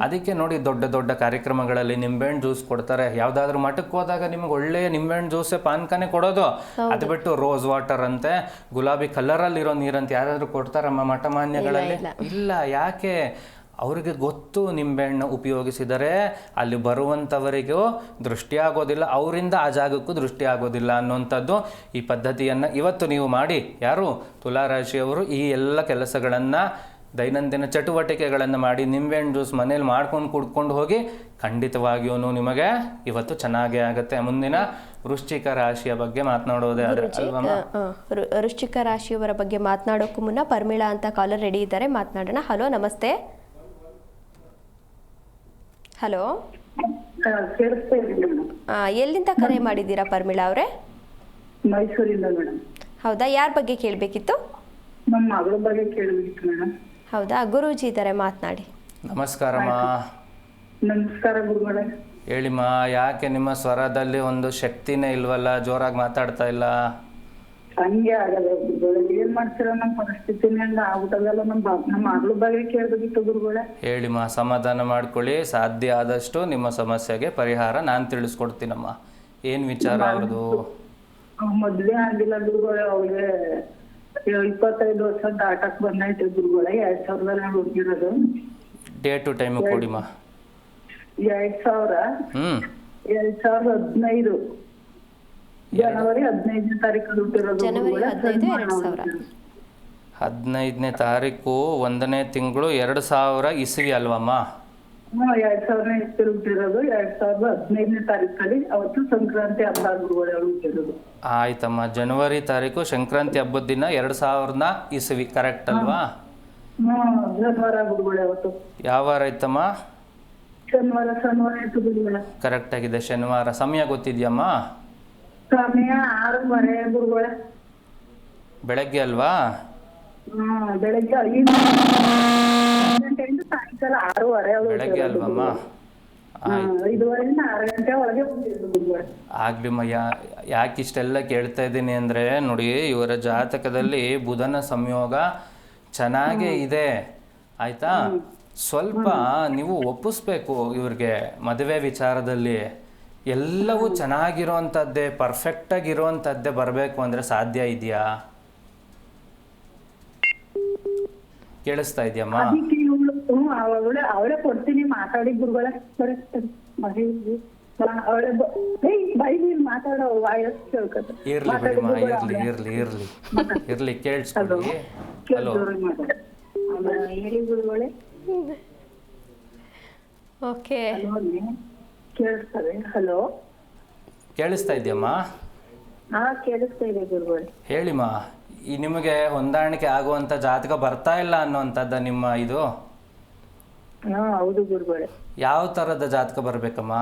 ಅದಕ್ಕೆ ನೋಡಿ ದೊಡ್ಡ ದೊಡ್ಡ ಕಾರ್ಯಕ್ರಮಗಳಲ್ಲಿ ನಿಂಬೆಹಣ್ಣು ಜ್ಯೂಸ್ ಕೊಡ್ತಾರೆ. ಯಾವುದಾದ್ರೂ ಮಠಕ್ಕೆ ಹೋದಾಗ ನಿಮ್ಗೆ ಒಳ್ಳೆಯ ನಿಂಬೆಹಣ್ಣು ಜ್ಯೂಸೇ ಪಾನ್ಕನೇ ಕೊಡೋದು. ಅದು ಬಿಟ್ಟು ರೋಸ್ ವಾಟರ್ ಅಂತೆ, ಗುಲಾಬಿ ಕಲರಲ್ಲಿರೋ ನೀರಂತೆ ಯಾರಾದರೂ ಕೊಡ್ತಾರಮ್ಮ ಮಠ ಮಾನ್ಯಗಳಲ್ಲಿ? ಇಲ್ಲ. ಯಾಕೆ? ಅವ್ರಿಗೆ ಗೊತ್ತು ನಿಂಬೆಹಣ್ಣು ಉಪಯೋಗಿಸಿದರೆ ಅಲ್ಲಿ ಬರುವಂಥವರಿಗೂ ದೃಷ್ಟಿ ಆಗೋದಿಲ್ಲ, ಅವರಿಂದ ಆ ಜಾಗಕ್ಕೂ ದೃಷ್ಟಿ ಆಗೋದಿಲ್ಲ ಅನ್ನುವಂಥದ್ದು. ಈ ಪದ್ಧತಿಯನ್ನು ಇವತ್ತು ನೀವು ಮಾಡಿ. ಯಾರು? ತುಲಾರಾಶಿಯವರು ಈ ಎಲ್ಲ ಕೆಲಸಗಳನ್ನು, ದೈನಂದಿನ ಚಟುವಟಿಕೆಗಳನ್ನು ಮಾಡಿ ನಿಂಬೆಹಣ್ಣು ಜ್ಯೂಸ್ ಮನೇಲಿ ಮಾಡ್ಕೊಂಡು ಕುಡ್ಕೊಂಡು ಹೋಗಿ, ಖಂಡಿತವಾಗಿಯೂ ನಿಮಗೆ ಇವತ್ತು ಚೆನ್ನಾಗೇ ಆಗುತ್ತೆ. ಮುಂದಿನ ವೃಶ್ಚಿಕ ರಾಶಿಯ ಬಗ್ಗೆ ಮಾತನಾಡೋದೇ ಆದರೆ ಅಲ್ವಮ್ಮ. ವೃಶ್ಚಿಕ ರಾಶಿಯವರ ಬಗ್ಗೆ ಮಾತನಾಡೋಕ್ಕೂ ಮುನ್ನ ಪರ್ಮಿಳಾ ಅಂತ ಕಾಲರ್ ರೆಡಿ ಇದ್ದಾರೆ, ಮಾತನಾಡೋಣ. ಹಲೋ, ನಮಸ್ತೆ. ಹಲೋ, ಎಲ್ಲಿಂದ ಕರೆ ಮಾಡಿದ್ದೀರಾ ಪರ್ಮಿಳಾ ಅವರೇ? ಮೈಸೂರಿಂದ ಮೇಡಮ್. ಹೌದಾ, ಯಾರ ಬಗ್ಗೆ ಕೇಳಬೇಕಿತ್ತು? ನಮ್ಮ ಮಗಳ ಬಗ್ಗೆ ಕೇಳಬೇಕಿತ್ತು ಮೇಡಮ್. ಹೌದಾ, ಗುರೂಜಿ ಇದ್ದಾರೆ, ಮಾತನಾಡಿ. ನಮಸ್ಕಾರಮ್ಮ. ನಮಸ್ಕಾರ ಗುರುಗಳೇ. ಹೇಳಿಮ್ಮ, ಯಾಕೆ ನಿಮ್ಮ ಸ್ವರದಲ್ಲಿ ಒಂದು ಶಕ್ತಿನೇ ಇಲ್ವಲ್ಲ, ಜೋರಾಗಿ ಮಾತಾಡ್ತಾ ಇಲ್ಲ? ಹಂಗೆ ಆಗಲ್ಲ ಗುರುಗಳೇ, ಏನ್ ಮಾಡ್ತೀರಾ, ನಮ್ಮ ಪರಿಸ್ಥಿತಿನಿಂದ ಆಗ್ಬಿಟ್ಟದಲ್ಲ. ನಮ್ಮ ಮಗಳ ಬಗ್ಗೆ ಕೇಳಬೇಕಿತ್ತು ಗುರುಗಳೇ. ಹೇಳಿಮ್ಮ, ಸಮಾಧಾನ ಮಾಡ್ಕೊಳ್ಳಿ. ಸಾಧ್ಯ ಆದಷ್ಟು ನಿಮ್ಮ ಸಮಸ್ಯೆಗೆ ಪರಿಹಾರ ನಾನು ತಿಳಿಸ್ಕೊಡ್ತೀನಮ್ಮ. ಏನು ವಿಚಾರ ಅವ್ರದ್ದು? ಮದ್ವೆ ಆಗಿಲ್ಲ ಗುರುಗಳೇ, ಅವ್ರಿಗೆ 25 ವರ್ಷ ದಾಟಕ್ ಬಂದೈತೆ ಗುರುಗಳೇ. 2000 ಹುಡುಗಿರೋದು. Date time ಕೊಡಿಮ್ಮ. 2015 ಜನವರಿ 15ನೇ ತಾರೀಕು ಹುಟ್ಟಿರೋದು. ಜನವರಿ 15, 2000. 15ನೇ ತಾರೀಕು 1ನೇ ತಿಂಗಳು 2000 ಇಸ್ವಿ ಅಲ್ವಮ್ಮ? 2000ನೇ ಇಸ್ವಿ ಹುಟ್ಟಿರೋದು. 2015ನೇ ತಾರೀಕಲ್ಲಿ ಅವತ್ತು ಸಂಕ್ರಾಂತಿ ಹಬ್ಬ ಗುರುಗಳೇ ಹುಟ್ಟಿರೋದು. ಆಯ್ತಮ್ಮ, ಜನವರಿ ತಾರೀಕು ಸಂಕ್ರಾಂತಿ ಹಬ್ಬದ ದಿನ 2000 ಇಸ್ವಿ, ಕರೆಕ್ಟ್ ಅಲ್ವಾ? ಶನಿವಾರ ಗುರುಗಳೇ. ಅವತ್ತು ಯಾವ ವಾರ ಇತ್ತಮ್ಮ? ಶನಿವಾರ ಇತ್ತು ಗುರುಗಳೇ. ಕರೆಕ್ಟ್ ಆಗಿದೆ, ಶನಿವಾರ. ಸಮಯ ಗೊತ್ತಿದ್ಯಮ್ಮ? ಸಮಯ 6:30 ಗುರುಗಳೇ. ಬೆಳಗ್ಗೆ ಅಲ್ವಾ? ಬೆಳಗ್ಗೆ 5 ಗಂಟೆಯಿಂದ ಸಾಯಂಕಾಲ 6:30. ಬೆಳಗ್ಗೆ ಅಲ್ವಮ್ಮ? 5:30ರಿಂದ 6 ಗಂಟೆ ಒಳಗೆ ಗುರುಗಳೇ. ಆಗ್ಲಿಮ್ಮ. ಯಾಕೆ ಇಷ್ಟೆಲ್ಲ ಕೇಳ್ತಾ ಇದ್ದೀನಿ ಅಂದರೆ ನೋಡಿ, ಇವರ ಜಾತಕದಲ್ಲಿ ಬುಧನ ಸಂಯೋಗ ಚೆನ್ನಾಗೇ ಇದೆ, ಆಯ್ತಾ? ಸ್ವಲ್ಪ ನೀವು ಒಪ್ಪಿಸ್ಬೇಕು ಇವ್ರಿಗೆ ಮದುವೆ ವಿಚಾರದಲ್ಲಿ. ಎಲ್ಲವೂ ಚೆನ್ನಾಗಿರೋವಂಥದ್ದೇ, ಪರ್ಫೆಕ್ಟಾಗಿರೋವಂಥದ್ದೇ ಬರಬೇಕು ಅಂದರೆ ಸಾಧ್ಯ ಇದೆಯಾ? ಕೇಳಿಸ್ತಾ ಇದೆಯಮ್ಮ? ಅವಳೇ ಕೊಡ್ತೀನಿ ಮಾತಾಡಿ ಗುರುಗಳೇ. ಮಾತಾಡೋ ವಾಯಸ್ ಕೇಳ್ಕತ್ತ. ಇರ್ಲಿ ಬಿಡಿಮ್ಮ, ಇರ್ಲಿ ಕೇಳಿಸ್ಕೊಳ್ಳಿ. ಹಲೋ, ಹೇಳಿ ಗುರುಗಳೇ. ಓಕೆ, ಕೇಳಿಸ್ತದೆ. ಹಲೋ, ಕೇಳಿಸ್ತಾ ಇದೆಯಮ್ಮ? ಕೇಳಿಸ್ತಾ ಇದೆ ಗುರುಗಳೇ. ಹೇಳಿಮ್ಮ, ಈ ನಿಮಗೆ ಹೊಂದಾಣಿಕೆ ಆಗುವಂಥ ಜಾತಕ ಬರ್ತಾ ಇಲ್ಲ ಅನ್ನೋವಂಥದ್ದು ನಿಮ್ಮ ಇದು? ಹೌದು ಗುರುಗಳೇ. ಯಾವ ಥರದ ಜಾತಕ ಬರಬೇಕಮ್ಮ?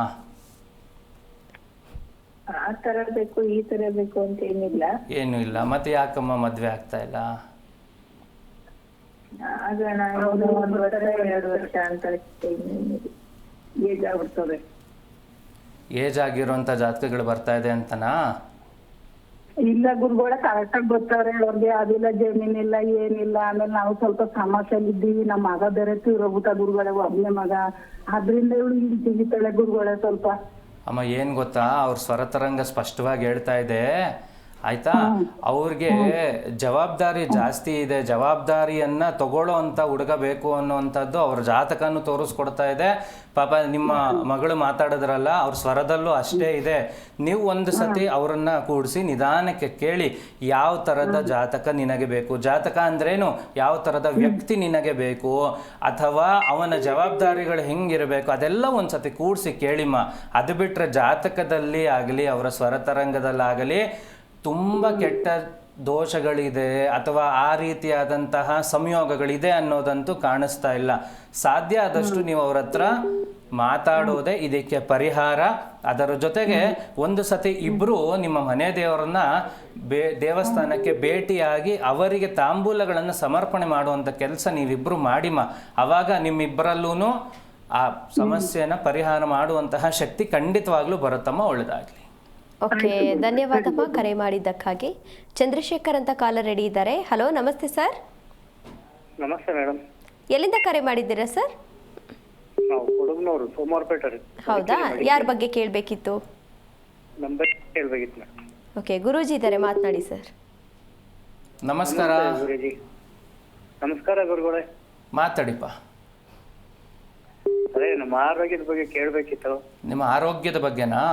ಆ ತರ ಬೇಕು, ಈ ತರ ಬೇಕು ಅಂತ ಏನಿಲ್ಲ. ಏನೂ ಇಲ್ಲ. ಮತ್ತೆ ಯಾಕಮ್ಮ ಮದುವೆ ಆಗ್ತಾ ಇಲ್ಲ? ಆಗೋಣ, 1 ವರ್ಷ 2 ವರ್ಷ ಅಂತ ಏಜ್ ಆಗ್ಬಿಡ್ತದೆ. ಏಜ್ ಆಗಿರೋಂಥ ಜಾತಕಗಳು ಬರ್ತಾ ಇದೆ ಅಂತನಾ? ಇಲ್ಲ ಗುರುಗಳ ಕರೆಕ್ಟಾಗಿ ಬರ್ತಾರೆ ಅವ್ರಿಗೆ, ಅದಿಲ್ಲ ಜಮೀನಿಲ್ಲ ಏನಿಲ್ಲ. ಆಮೇಲೆ ನಾವು ಸ್ವಲ್ಪ ಸಮಸ್ಯೆಲಿ ಇದ್ದೀವಿ, ನಮ್ಮ ಮಗ ಬೇರೆ ತೀರೋಗ್ಬಿಟ್ಟ ಗುರುಗಳೇ, ಒಬ್ನೇ ಮಗ. ಅದ್ರಿಂದ ಇವಳು ಇಲ್ಲಿ ಸಿಗಿತಾಳೆ ಗುರುಗಳೇ ಸ್ವಲ್ಪ. ಅಮ್ಮ ಏನು ಗೊತ್ತಾ, ಅವ್ರ ಸ್ವರತರಂಗ ಸ್ಪಷ್ಟವಾಗಿ ಹೇಳ್ತಾ ಇದೆ ಆಯ್ತಾ. ಅವ್ರಿಗೆ ಜವಾಬ್ದಾರಿ ಜಾಸ್ತಿ ಇದೆ, ಜವಾಬ್ದಾರಿಯನ್ನ ತಗೊಳ್ಳೋ ಅಂತ ಹುಡುಗ ಬೇಕು ಅನ್ನೋವಂಥದ್ದು ಅವ್ರ ಜಾತಕನೂ ತೋರಿಸ್ಕೊಡ್ತಾ ಇದೆ. ಪಾಪ ನಿಮ್ಮ ಮಗಳು ಮಾತಾಡಿದ್ರಲ್ಲ, ಅವ್ರ ಸ್ವರದಲ್ಲೂ ಅಷ್ಟೇ ಇದೆ. ನೀವು ಒಂದು ಸತಿ ಅವರನ್ನ ಕೂಡಿಸಿ ನಿಧಾನಕ್ಕೆ ಕೇಳಿ, ಯಾವ ಥರದ ಜಾತಕ ನಿನಗೆ ಬೇಕು, ಜಾತಕ ಅಂದ್ರೇನು, ಯಾವ ಥರದ ವ್ಯಕ್ತಿ ನಿನಗೆ ಬೇಕು, ಅಥವಾ ಅವನ ಜವಾಬ್ದಾರಿಗಳು ಹೆಂಗಿರಬೇಕು, ಅದೆಲ್ಲ ಒಂದು ಸತಿ ಕೂಡಿಸಿ ಕೇಳಿಮ್ಮ. ಅದು ಬಿಟ್ಟರೆ ಜಾತಕದಲ್ಲಿ ಆಗಲಿ ಅವರ ಸ್ವರತರಂಗದಲ್ಲಾಗಲಿ ತುಂಬ ಕೆಟ್ಟ ದೋಷಗಳಿದೆ ಅಥವಾ ಆ ರೀತಿಯಾದಂತಹ ಸಂಯೋಗಗಳಿದೆ ಅನ್ನೋದಂತೂ ಕಾಣಿಸ್ತಾ ಇಲ್ಲ. ಸಾಧ್ಯ ಆದಷ್ಟು ನೀವು ಅವ್ರ ಹತ್ರ ಮಾತಾಡೋದೇ ಇದಕ್ಕೆ ಪರಿಹಾರ. ಅದರ ಜೊತೆಗೆ ಒಂದು ಸತಿ ಇಬ್ಬರು ನಿಮ್ಮ ಮನೆ ದೇವರನ್ನ ದೇವಸ್ಥಾನಕ್ಕೆ ಭೇಟಿಯಾಗಿ ಅವರಿಗೆ ತಾಂಬೂಲಗಳನ್ನು ಸಮರ್ಪಣೆ ಮಾಡುವಂಥ ಕೆಲಸ ನೀವಿಬ್ಬರು ಮಾಡಿಮ್ಮ. ಆವಾಗ ನಿಮ್ಮಿಬ್ಬರಲ್ಲೂ ಆ ಸಮಸ್ಯೆನ ಪರಿಹಾರ ಮಾಡುವಂತಹ ಶಕ್ತಿ ಖಂಡಿತವಾಗ್ಲೂ ಬರುತ್ತಮ್ಮ. ಒಳ್ಳೆದಾಗಲಿ. ಓಕೆ, ಧನ್ಯವಾದಮ್ಮ ಕರೆ ಮಾಡಿದ್ದಕ್ಕಾಗಿ. ಚಂದ್ರಶೇಖರ್ ಅಂತ ಕಾಲರ್ ರೆಡಿ ಇದ್ದಾರೆ. ಹಲೋ, ನಮಸ್ತೆ ಸರ್. ನಮಸ್ತೆ ಮೇಡಮ್. ಎಲ್ಲಿಂದ ಕರೆ ಮಾಡಿದ್ದೀರಾ ಸರ್? ನಾವು ಕೊಡಗ್ನವರು, ಸೋಮವಾರಪೇಟೆ ರೀ. ಹೌದಾ, ಯಾರ ಬಗ್ಗೆ ಕೇಳಬೇಕಿತ್ತು? ನಂಬರ್ ಕೇಳಬೇಕಿತ್ತು ಮೇಡಮ್. ಓಕೆ, ಗುರೂಜಿ ಇದ್ದಾರೆ, ಮಾತನಾಡಿ ಸರ್. ನಮಸ್ಕಾರ ಗುರುಜಿ. ನಮಸ್ಕಾರ ಗುರುಗಳೇ. ಮಾತಾಡಿಪ್ಪ. ಅದೇ ನಮ್ಮ ಆರೋಗ್ಯದ ಬಗ್ಗೆ ಕೇಳಬೇಕಿತ್ತು. ನಿಮ್ಮ ಆರೋಗ್ಯದ ಬಗ್ಗೆನಾ?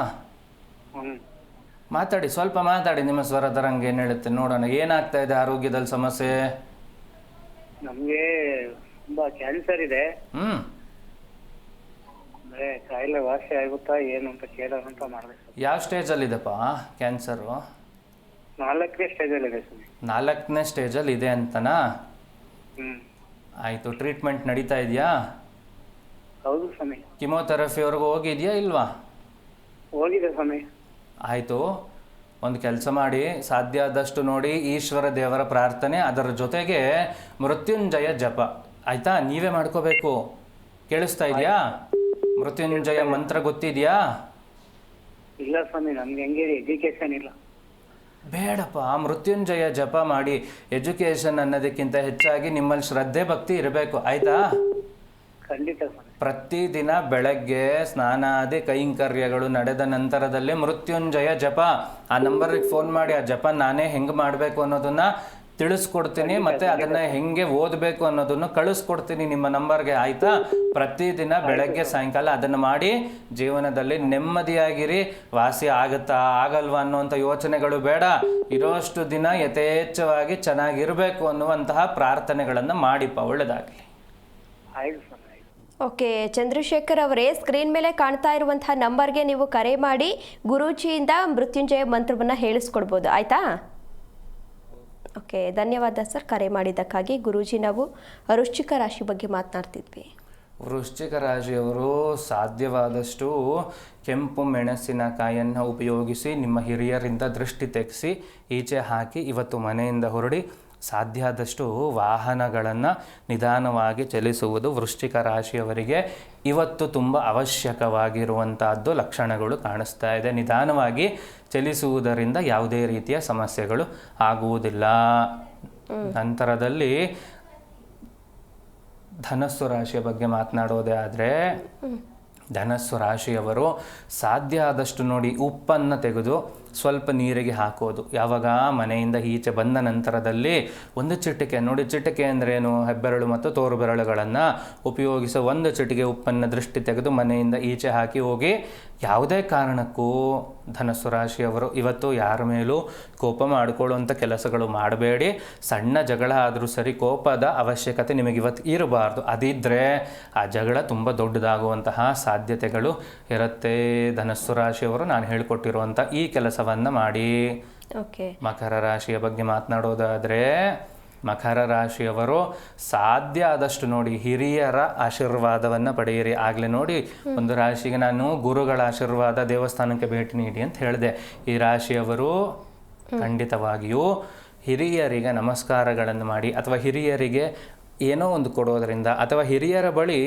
ಮಾತಾಡಿ, ಸ್ವಲ್ಪ ಮಾತಾಡಿ. ನಿಮ್ಮ ಸ್ವರತರಂಗ ಏನು ಹೇಳುತ್ತೆ ನೋಡೋಣ. ಏನಾಗ್ತಾ ಇದೆ ಆರೋಗ್ಯದಲ್ಲಿ ಸಮಸ್ಯೆ? ನಮ್ಗೆ ತುಂಬಾ ಕ್ಯಾನ್ಸರ್ ಇದೆ. ಅಂದ್ರೆ ಕಾಯಿಲೆ ವಾಸಿ ಆಗುತ್ತಾ ಏನು ಅಂತ ಕೇಳೋಣ ಅಂತ ಮಾಡಿದೆ. ಯಾವ ಸ್ಟೇಜಲ್ಲಿದೆಪ್ಪ ಕ್ಯಾನ್ಸರು? 4ನೇ ಸ್ಟೇಜಲ್ಲಿ ಇದೆ ಸ್ವಾಮಿ. 4ನೇ ಸ್ಟೇಜಲ್ಲಿ ಇದೆ ಅಂತನಾ? ಆಯಿತು. ಟ್ರೀಟ್ಮೆಂಟ್ ನಡೀತಾ ಇದೆಯಾ? ಹೌದು ಸ್ವಾಮಿ. ಕಿಮೋಥೆರಪಿವರೆಗೂ ಹೋಗಿದೆಯಾ ಇಲ್ವಾ? ಹೋಗಿದೆ ಸ್ವಾಮಿ. ಆಯಿತು. ಒಂದು ಕೆಲಸ ಮಾಡಿ, ಸಾಧ್ಯ ಆದಷ್ಟು ನೋಡಿ ಈಶ್ವರ ದೇವರ ಪ್ರಾರ್ಥನೆ, ಅದರ ಜೊತೆಗೆ ಮೃತ್ಯುಂಜಯ ಜಪ, ಆಯಿತಾ? ನೀವೇ ಮಾಡ್ಕೋಬೇಕು. ಕೇಳಿಸ್ತಾ ಇದೆಯಾ? ಮೃತ್ಯುಂಜಯ ಮಂತ್ರ ಗೊತ್ತಿದೆಯಾ? ಇಲ್ಲ ಸ್ವಾಮಿ, ನಮ್ಗೆ ಹೆಂಗೆ ಎಜುಕೇಶನ್ ಇಲ್ಲ. ಬೇಡಪ್ಪ, ಮೃತ್ಯುಂಜಯ ಜಪ ಮಾಡಿ. ಎಜುಕೇಷನ್ ಅನ್ನೋದಕ್ಕಿಂತ ಹೆಚ್ಚಾಗಿ ನಿಮ್ಮಲ್ಲಿ ಶ್ರದ್ಧೆ ಭಕ್ತಿ ಇರಬೇಕು, ಆಯಿತಾ? ಖಂಡಿತ ಸ್ವಾಮಿ. ಪ್ರತಿದಿನ ಬೆಳಗ್ಗೆ ಸ್ನಾನಾದಿ ಕೈಂಕರ್ಯಗಳು ನಡೆದ ನಂತರದಲ್ಲಿ ಮೃತ್ಯುಂಜಯ ಜಪ, ಆ ನಂಬರಿಗೆ ಫೋನ್ ಮಾಡಿ ಆ ಜಪ ನಾನೇ ಹೆಂಗೆ ಮಾಡಬೇಕು ಅನ್ನೋದನ್ನ ತಿಳಿಸ್ಕೊಡ್ತೀನಿ, ಮತ್ತೆ ಅದನ್ನ ಹೆಂಗೆ ಓದಬೇಕು ಅನ್ನೋದನ್ನು ಕಳಿಸ್ಕೊಡ್ತೀನಿ ನಿಮ್ಮ ನಂಬರ್ಗೆ, ಆಯ್ತಾ? ಪ್ರತಿದಿನ ಬೆಳಗ್ಗೆ ಸಾಯಂಕಾಲ ಅದನ್ನು ಮಾಡಿ ಜೀವನದಲ್ಲಿ ನೆಮ್ಮದಿಯಾಗಿರಿ. ವಾಸಿ ಆಗುತ್ತಾ ಆಗಲ್ವಾ ಅನ್ನುವಂಥ ಯೋಚನೆಗಳು ಬೇಡ. ಇರೋಷ್ಟು ದಿನ ಯಥೇಚ್ಛವಾಗಿ ಚೆನ್ನಾಗಿರಬೇಕು ಅನ್ನುವಂತಹ ಪ್ರಾರ್ಥನೆಗಳನ್ನು ಮಾಡಿಪ್ಪ. ಒಳ್ಳೆದಾಗಲಿ. ಆಯ್ತು ಸ್ವಾಮಿ. ಓಕೆ, ಚಂದ್ರಶೇಖರ್ ಅವರೇ, ಸ್ಕ್ರೀನ್ ಮೇಲೆ ಕಾಣ್ತಾ ಇರುವಂತಹ ನಂಬರ್ಗೆ ನೀವು ಕರೆ ಮಾಡಿ ಗುರೂಜಿಯಿಂದ ಮೃತ್ಯುಂಜಯ ಮಂತ್ರವನ್ನು ಹೇಳಿಸ್ಕೊಡ್ಬೋದು, ಆಯಿತಾ? ಓಕೆ, ಧನ್ಯವಾದ ಸರ್ ಕರೆ ಮಾಡಿದ್ದಕ್ಕಾಗಿ. ಗುರೂಜಿ, ನಾವು ವೃಶ್ಚಿಕ ರಾಶಿ ಬಗ್ಗೆ ಮಾತನಾಡ್ತಿದ್ವಿ. ವೃಶ್ಚಿಕ ರಾಶಿಯವರು ಸಾಧ್ಯವಾದಷ್ಟು ಕೆಂಪು ಮೆಣಸಿನಕಾಯಿಯನ್ನು ಉಪಯೋಗಿಸಿ ನಿಮ್ಮ ಹಿರಿಯರಿಂದ ದೃಷ್ಟಿ ತೆಗೆಸಿ ಈಚೆ ಹಾಕಿ ಇವತ್ತು ಮನೆಯಿಂದ ಹೊರಡಿ. ಸಾಧ್ಯ ಆದಷ್ಟು ವಾಹನಗಳನ್ನು ನಿಧಾನವಾಗಿ ಚಲಿಸುವುದು ವೃಶ್ಚಿಕ ರಾಶಿಯವರಿಗೆ ಇವತ್ತು ತುಂಬ ಅವಶ್ಯಕವಾಗಿರುವಂತಹದ್ದು ಲಕ್ಷಣಗಳು ಕಾಣಿಸ್ತಾ ಇದೆ. ನಿಧಾನವಾಗಿ ಚಲಿಸುವುದರಿಂದ ಯಾವುದೇ ರೀತಿಯ ಸಮಸ್ಯೆಗಳು ಆಗುವುದಿಲ್ಲ. ನಂತರದಲ್ಲಿ ಧನಸ್ಸು ರಾಶಿಯ ಬಗ್ಗೆ ಮಾತನಾಡೋದೇ ಆದರೆ, ಧನಸ್ಸು ರಾಶಿಯವರು ಸಾಧ್ಯ ಆದಷ್ಟು ನೋಡಿ ಉಪ್ಪನ್ನು ತೆಗೆದು ಸ್ವಲ್ಪ ನೀರಿಗೆ ಹಾಕೋದು. ಯಾವಾಗ ಮನೆಯಿಂದ ಈಚೆ ಬಂದ ನಂತರದಲ್ಲಿ ಒಂದು ಚಿಟಿಕೆ ನೋಡಿ, ಚಿಟಿಕೆ ಅಂದ್ರೇನು, ಹೆಬ್ಬೆರಳು ಮತ್ತು ತೋರು ಬೆರಳುಗಳನ್ನು ಉಪಯೋಗಿಸೋ ಒಂದು ಚಿಟಿಕೆ ಉಪ್ಪನ್ನು ದೃಷ್ಟಿ ತೆಗೆದು ಮನೆಯಿಂದ ಈಚೆ ಹಾಕಿ ಹೋಗಿ. ಯಾವುದೇ ಕಾರಣಕ್ಕೂ ಧನಸ್ಸು ರಾಶಿಯವರು ಇವತ್ತು ಯಾರ ಮೇಲೂ ಕೋಪ ಮಾಡಿಕೊಳ್ಳುವಂಥ ಕೆಲಸಗಳು ಮಾಡಬೇಡಿ. ಸಣ್ಣ ಜಗಳ ಆದರೂ ಸರಿ, ಕೋಪದ ಅವಶ್ಯಕತೆ ನಿಮಗೆ ಇವತ್ತು ಇರಬಾರ್ದು. ಅದಿದ್ದರೆ ಆ ಜಗಳ ತುಂಬ ದೊಡ್ಡದಾಗುವಂತಹ ಸಾಧ್ಯತೆಗಳು ಇರುತ್ತೆ. ಧನಸ್ಸು ರಾಶಿಯವರು ನಾನು ಹೇಳಿಕೊಟ್ಟಿರುವಂಥ ಈ ಕೆಲಸವನ್ನು ಮಾಡಿ. ಓಕೆ, ಮಕರ ರಾಶಿಯ ಬಗ್ಗೆ ಮಾತನಾಡೋದಾದರೆ, ಮಕರ ರಾಶಿಯವರು ಸಾಧ್ಯ ಆದಷ್ಟು ನೋಡಿ ಹಿರಿಯರ ಆಶೀರ್ವಾದವನ್ನು ಪಡೆಯಿರಿ. ಆಗಲೇ ನೋಡಿ ಒಂದು ರಾಶಿಗೆ ನಾನು ಗುರುಗಳ ಆಶೀರ್ವಾದ, ದೇವಸ್ಥಾನಕ್ಕೆ ಭೇಟಿ ನೀಡಿ ಅಂತ ಹೇಳಿದೆ. ಈ ರಾಶಿಯವರು ಖಂಡಿತವಾಗಿಯೂ ಹಿರಿಯರಿಗೆ ನಮಸ್ಕಾರಗಳನ್ನು ಮಾಡಿ ಅಥವಾ ಹಿರಿಯರಿಗೆ ಏನೋ ಒಂದು ಕೊಡೋದರಿಂದ ಅಥವಾ ಹಿರಿಯರ ಬಳಿ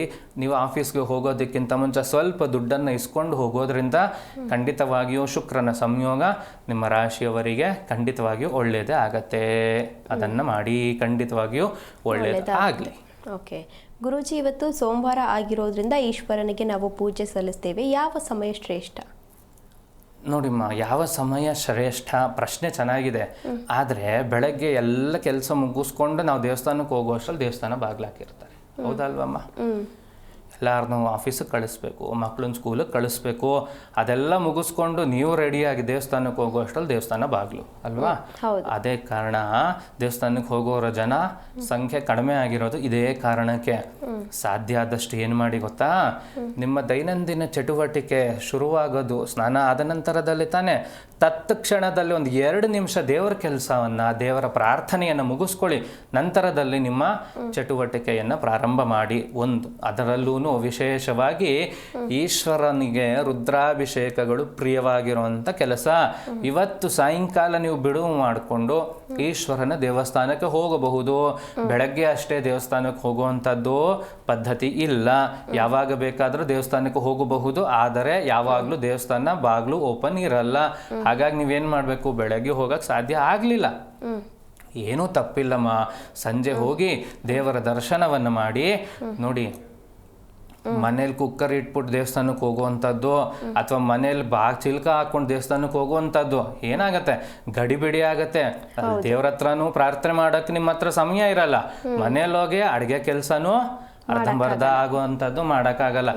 ನೀವು ಆಫೀಸ್ಗೆ ಹೋಗೋದಕ್ಕಿಂತ ಮುಂಚೆ ಸ್ವಲ್ಪ ದುಡ್ಡನ್ನು ಇಸ್ಕೊಂಡು ಹೋಗೋದ್ರಿಂದ ಖಂಡಿತವಾಗಿಯೂ ಶುಕ್ರನ ಸಂಯೋಗ ನಿಮ್ಮ ರಾಶಿಯವರಿಗೆ ಖಂಡಿತವಾಗಿಯೂ ಒಳ್ಳೆಯದೇ ಆಗತ್ತೆ. ಅದನ್ನು ಮಾಡಿ, ಖಂಡಿತವಾಗಿಯೂ ಒಳ್ಳೆಯದಾಗಲಿ. ಓಕೆ ಗುರೂಜಿ, ಇವತ್ತು ಸೋಮವಾರ ಆಗಿರೋದ್ರಿಂದ ಈಶ್ವರನಿಗೆ ನಾವು ಪೂಜೆ ಸಲ್ಲಿಸ್ತೇವೆ. ಯಾವ ಸಮಯ ಶ್ರೇಷ್ಠ? ನೋಡಿಮ್ಮ, ಯಾವ ಸಮಯ ಶ್ರೇಷ್ಠ ಪ್ರಶ್ನೆ ಚೆನ್ನಾಗಿದೆ. ಆದರೆ ಬೆಳಗ್ಗೆ ಎಲ್ಲ ಕೆಲಸ ಮುಗಿಸ್ಕೊಂಡು ನಾವು ದೇವಸ್ಥಾನಕ್ಕೆ ಹೋಗುವಷ್ಟರಲ್ಲಿ ದೇವಸ್ಥಾನ ಬಾಗ್ಲಾಕಿರ್ತಾರೆ, ಹೌದಲ್ವಮ್ಮ? ಎಲ್ಲರನ್ನೂ ಆಫೀಸಿಗೆ ಕಳಿಸ್ಬೇಕು, ಮಕ್ಕಳನ್ನ ಸ್ಕೂಲಿಗೆ ಕಳಿಸ್ಬೇಕು, ಅದೆಲ್ಲ ಮುಗಿಸ್ಕೊಂಡು ನೀವು ರೆಡಿಯಾಗಿ ದೇವಸ್ಥಾನಕ್ಕೆ ಹೋಗುವಷ್ಟರಲ್ಲಿ ದೇವಸ್ಥಾನ ಬಾಗ್ಲು ಅಲ್ವಾ? ಅದೇ ಕಾರಣ ದೇವಸ್ಥಾನಕ್ಕೆ ಹೋಗೋರ ಜನ ಸಂಖ್ಯೆ ಕಡಿಮೆ ಆಗಿರೋದು ಇದೇ ಕಾರಣಕ್ಕೆ. ಸಾಧ್ಯ ಆದಷ್ಟು ಏನು ಮಾಡಿ ಗೊತ್ತಾ, ನಿಮ್ಮ ದೈನಂದಿನ ಚಟುವಟಿಕೆ ಶುರುವಾಗೋದು ಸ್ನಾನ ಆದ ನಂತರದಲ್ಲಿ ತಾನೇ. ತತ್ಕ್ಷಣದಲ್ಲಿ ಒಂದು 2 ನಿಮಿಷ ದೇವರ ಕೆಲಸವನ್ನು, ದೇವರ ಪ್ರಾರ್ಥನೆಯನ್ನು ಮುಗಿಸ್ಕೊಳ್ಳಿ. ನಂತರದಲ್ಲಿ ನಿಮ್ಮ ಚಟುವಟಿಕೆಯನ್ನು ಪ್ರಾರಂಭ ಮಾಡಿ. ಅದರಲ್ಲೂ ವಿಶೇಷವಾಗಿ ಈಶ್ವರನಿಗೆ ರುದ್ರಾಭಿಷೇಕಗಳು ಪ್ರಿಯವಾಗಿರುವಂಥ ಕೆಲಸ. ಇವತ್ತು ಸಾಯಂಕಾಲ ನೀವು ಬಿಡುವು ಮಾಡಿಕೊಂಡು ಈಶ್ವರನ ದೇವಸ್ಥಾನಕ್ಕೆ ಹೋಗಬಹುದು. ಬೆಳಗ್ಗೆ ಅಷ್ಟೇ ದೇವಸ್ಥಾನಕ್ಕೆ ಹೋಗುವಂಥದ್ದು ಪದ್ಧತಿ ಇಲ್ಲ. ಯಾವಾಗ ಬೇಕಾದರೂ ದೇವಸ್ಥಾನಕ್ಕೆ ಹೋಗಬಹುದು, ಆದರೆ ಯಾವಾಗಲೂ ದೇವಸ್ಥಾನ ಬಾಗಿಲು ಓಪನ್ ಇರಲ್ಲ. ಹಾಗಾಗಿ ನೀವೇನು ಮಾಡಬೇಕು, ಬೆಳಗ್ಗೆ ಹೋಗಕ್ಕೆ ಸಾಧ್ಯ ಆಗಲಿಲ್ಲ, ಏನೂ ತಪ್ಪಿಲ್ಲಮ್ಮ. ಸಂಜೆ ಹೋಗಿ ದೇವರ ದರ್ಶನವನ್ನು ಮಾಡಿ. ನೋಡಿ, ಮನೇಲಿ ಕುಕ್ಕರ್ ಇಟ್ಬಿಟ್ಟು ದೇವಸ್ಥಾನಕ್ಕೆ ಹೋಗುವಂಥದ್ದು ಅಥವಾ ಮನೇಲಿ ಚಿಲ್ಕ ಹಾಕೊಂಡು ದೇವಸ್ಥಾನಕ್ಕೆ ಹೋಗುವಂಥದ್ದು ಏನಾಗತ್ತೆ, ಗಡಿಬಿಡಿ ಆಗತ್ತೆ. ದೇವ್ರ ಹತ್ರನೂ ಪ್ರಾರ್ಥನೆ ಮಾಡೋಕ್ಕೆ ನಿಮ್ಮ ಹತ್ರ ಸಮಯ ಇರಲ್ಲ. ಮನೇಲಿ ಹೋಗಿ ಅಡುಗೆ ಕೆಲಸನೂ ಅರ್ಧಂಬರ್ಧ ಆಗುವಂಥದ್ದು ಮಾಡೋಕ್ಕಾಗಲ್ಲ.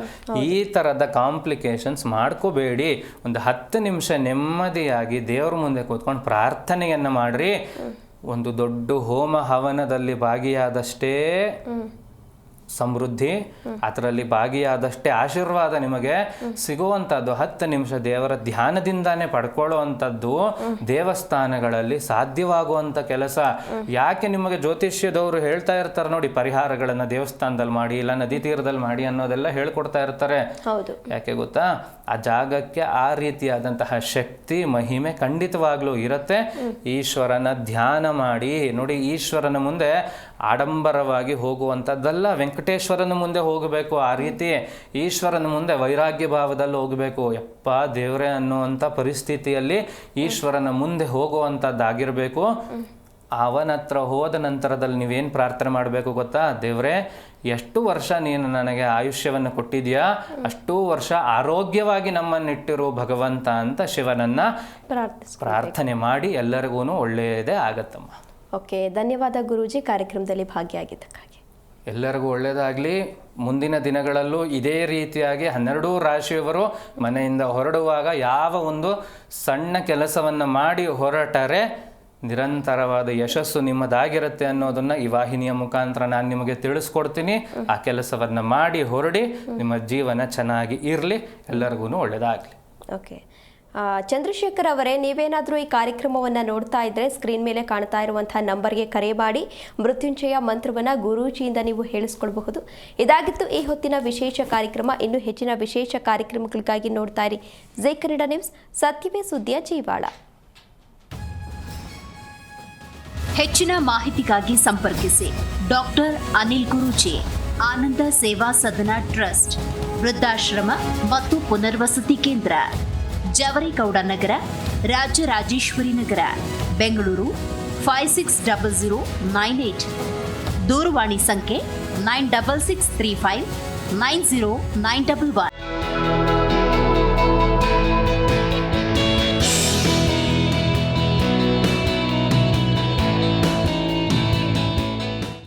ಈ ಥರದ ಕಾಂಪ್ಲಿಕೇಶನ್ಸ್ ಮಾಡ್ಕೋಬೇಡಿ. ಒಂದು 10 ನಿಮಿಷ ನೆಮ್ಮದಿಯಾಗಿ ದೇವ್ರ ಮುಂದೆ ಕೂತ್ಕೊಂಡು ಪ್ರಾರ್ಥನೆಯನ್ನು ಮಾಡ್ರಿ. ಒಂದು ದೊಡ್ಡ ಹೋಮ ಹವನದಲ್ಲಿ ಭಾಗಿಯಾದಷ್ಟೇ ಸಮೃದ್ಧಿ, ಅದರಲ್ಲಿ ಭಾಗಿಯಾದಷ್ಟೇ ಆಶೀರ್ವಾದ ನಿಮಗೆ ಸಿಗುವಂಥದ್ದು. 10 ನಿಮಿಷ ದೇವರ ಧ್ಯಾನದಿಂದಾನೇ ಪಡ್ಕೊಳ್ಳುವಂಥದ್ದು ದೇವಸ್ಥಾನಗಳಲ್ಲಿ ಸಾಧ್ಯವಾಗುವಂಥ ಕೆಲಸ. ಯಾಕೆ ನಿಮಗೆ ಜ್ಯೋತಿಷ್ಯದವರು ಹೇಳ್ತಾ ಇರ್ತಾರೆ ನೋಡಿ, ಪರಿಹಾರಗಳನ್ನು ದೇವಸ್ಥಾನದಲ್ಲಿ ಮಾಡಿ, ಇಲ್ಲ ನದಿ ತೀರದಲ್ಲಿ ಮಾಡಿ ಅನ್ನೋದೆಲ್ಲ ಹೇಳ್ಕೊಡ್ತಾ ಇರ್ತಾರೆ. ಯಾಕೆ ಗೊತ್ತಾ, ಆ ಜಾಗಕ್ಕೆ ಆ ರೀತಿಯಾದಂತಹ ಶಕ್ತಿ ಮಹಿಮೆ ಖಂಡಿತವಾಗ್ಲೂ ಇರುತ್ತೆ. ಈಶ್ವರನ ಧ್ಯಾನ ಮಾಡಿ ನೋಡಿ. ಈಶ್ವರನ ಮುಂದೆ ಆಡಂಬರವಾಗಿ ಹೋಗುವಂಥದ್ದಲ್ಲ, ವೆಂಕಟೇಶ್ವರನ ಮುಂದೆ ಹೋಗಬೇಕು. ಆ ರೀತಿ ಈಶ್ವರನ ಮುಂದೆ ವೈರಾಗ್ಯ ಭಾವದಲ್ಲಿ ಹೋಗಬೇಕು. ಯಪ್ಪ ದೇವರೇ ಅನ್ನುವಂಥ ಪರಿಸ್ಥಿತಿಯಲ್ಲಿ ಈಶ್ವರನ ಮುಂದೆ ಹೋಗುವಂಥದ್ದಾಗಿರಬೇಕು. ಅವನ ಹತ್ರ ಹೋದ ನಂತರದಲ್ಲಿ ನೀವೇನು ಪ್ರಾರ್ಥನೆ ಮಾಡಬೇಕು ಗೊತ್ತಾ, ದೇವರೇ ಎಷ್ಟು ವರ್ಷ ನೀನು ನನಗೆ ಆಯುಷ್ಯವನ್ನು ಕೊಟ್ಟಿದ್ಯಾ, ಅಷ್ಟೂ ವರ್ಷ ಆರೋಗ್ಯವಾಗಿ ನಮ್ಮನ್ನಿಟ್ಟಿರು ಭಗವಂತ ಅಂತ ಶಿವನನ್ನು ಪ್ರಾರ್ಥನೆ ಮಾಡಿ ಎಲ್ಲರಿಗೂ ಒಳ್ಳೆಯದೇ ಆಗತ್ತಮ್ಮ. ಓಕೆ, ಧನ್ಯವಾದ ಗುರೂಜಿ, ಕಾರ್ಯಕ್ರಮದಲ್ಲಿ ಭಾಗಿಯಾಗಿದ್ದಕ್ಕಾಗಿ. ಎಲ್ಲರಿಗೂ ಒಳ್ಳೆಯದಾಗಲಿ. ಮುಂದಿನ ದಿನಗಳಲ್ಲೂ ಇದೇ ರೀತಿಯಾಗಿ 12 ರಾಶಿಯವರು ಮನೆಯಿಂದ ಹೊರಡುವಾಗ ಯಾವ ಒಂದು ಸಣ್ಣ ಕೆಲಸವನ್ನು ಮಾಡಿ ಹೊರಟರೆ ನಿರಂತರವಾದ ಯಶಸ್ಸು ನಿಮ್ಮದಾಗಿರುತ್ತೆ ಅನ್ನೋದನ್ನು ಈ ವಾಹಿನಿಯ ಮುಖಾಂತರ ನಾನು ನಿಮಗೆ ತಿಳಿಸ್ಕೊಡ್ತೀನಿ. ಆ ಕೆಲಸವನ್ನು ಮಾಡಿ ಹೊರಡಿ, ನಿಮ್ಮ ಜೀವನ ಚೆನ್ನಾಗಿ ಇರಲಿ, ಎಲ್ಲರಿಗೂ ಒಳ್ಳೆಯದಾಗಲಿ. ಓಕೆ, ಚಂದ್ರಶೇಖರ್ ಅವರೇ, ನೀವೇನಾದರೂ ಈ ಕಾರ್ಯಕ್ರಮವನ್ನು ನೋಡ್ತಾ ಇದ್ದರೆ ಸ್ಕ್ರೀನ್ ಮೇಲೆ ಕಾಣ್ತಾ ಇರುವಂಥ ನಂಬರ್ಗೆ ಕರೆ ಮಾಡಿ ಮೃತ್ಯುಂಜಯ ಮಂತ್ರವನ್ನು ಗುರೂಜಿಯಿಂದ ನೀವು ಹೇಳಿಸ್ಕೊಳ್ಬಹುದು. ಇದಾಗಿತ್ತು ಈ ಹೊತ್ತಿನ ವಿಶೇಷ ಕಾರ್ಯಕ್ರಮ. ಇನ್ನು ಹೆಚ್ಚಿನ ವಿಶೇಷ ಕಾರ್ಯಕ್ರಮಗಳಿಗಾಗಿ ನೋಡ್ತಾ ಇರಿ ಜೈ ಕನ್ನಡ ನ್ಯೂಸ್, ಸತ್ಯವೇ ಸುದ್ದಿಯ ಜೀವಾಳ. ಹೆಚ್ಚಿನ ಮಾಹಿತಿಗಾಗಿ ಸಂಪರ್ಕಿಸಿ ಡಾಕ್ಟರ್ ಅನಿಲ್ ಗುರೂಜಿ, ಆನಂದ ಸೇವಾ ಸದನ ಟ್ರಸ್ಟ್, ವೃದ್ಧಾಶ್ರಮ ಮತ್ತು ಪುನರ್ವಸತಿ ಕೇಂದ್ರ, ಜವರೇಗೌಡ ನಗರ, ರಾಜರಾಜೇಶ್ವರಿ ನಗರ, ಬೆಂಗಳೂರು 560098. ದೂರವಾಣಿ ಸಂಖ್ಯೆ 9663590911.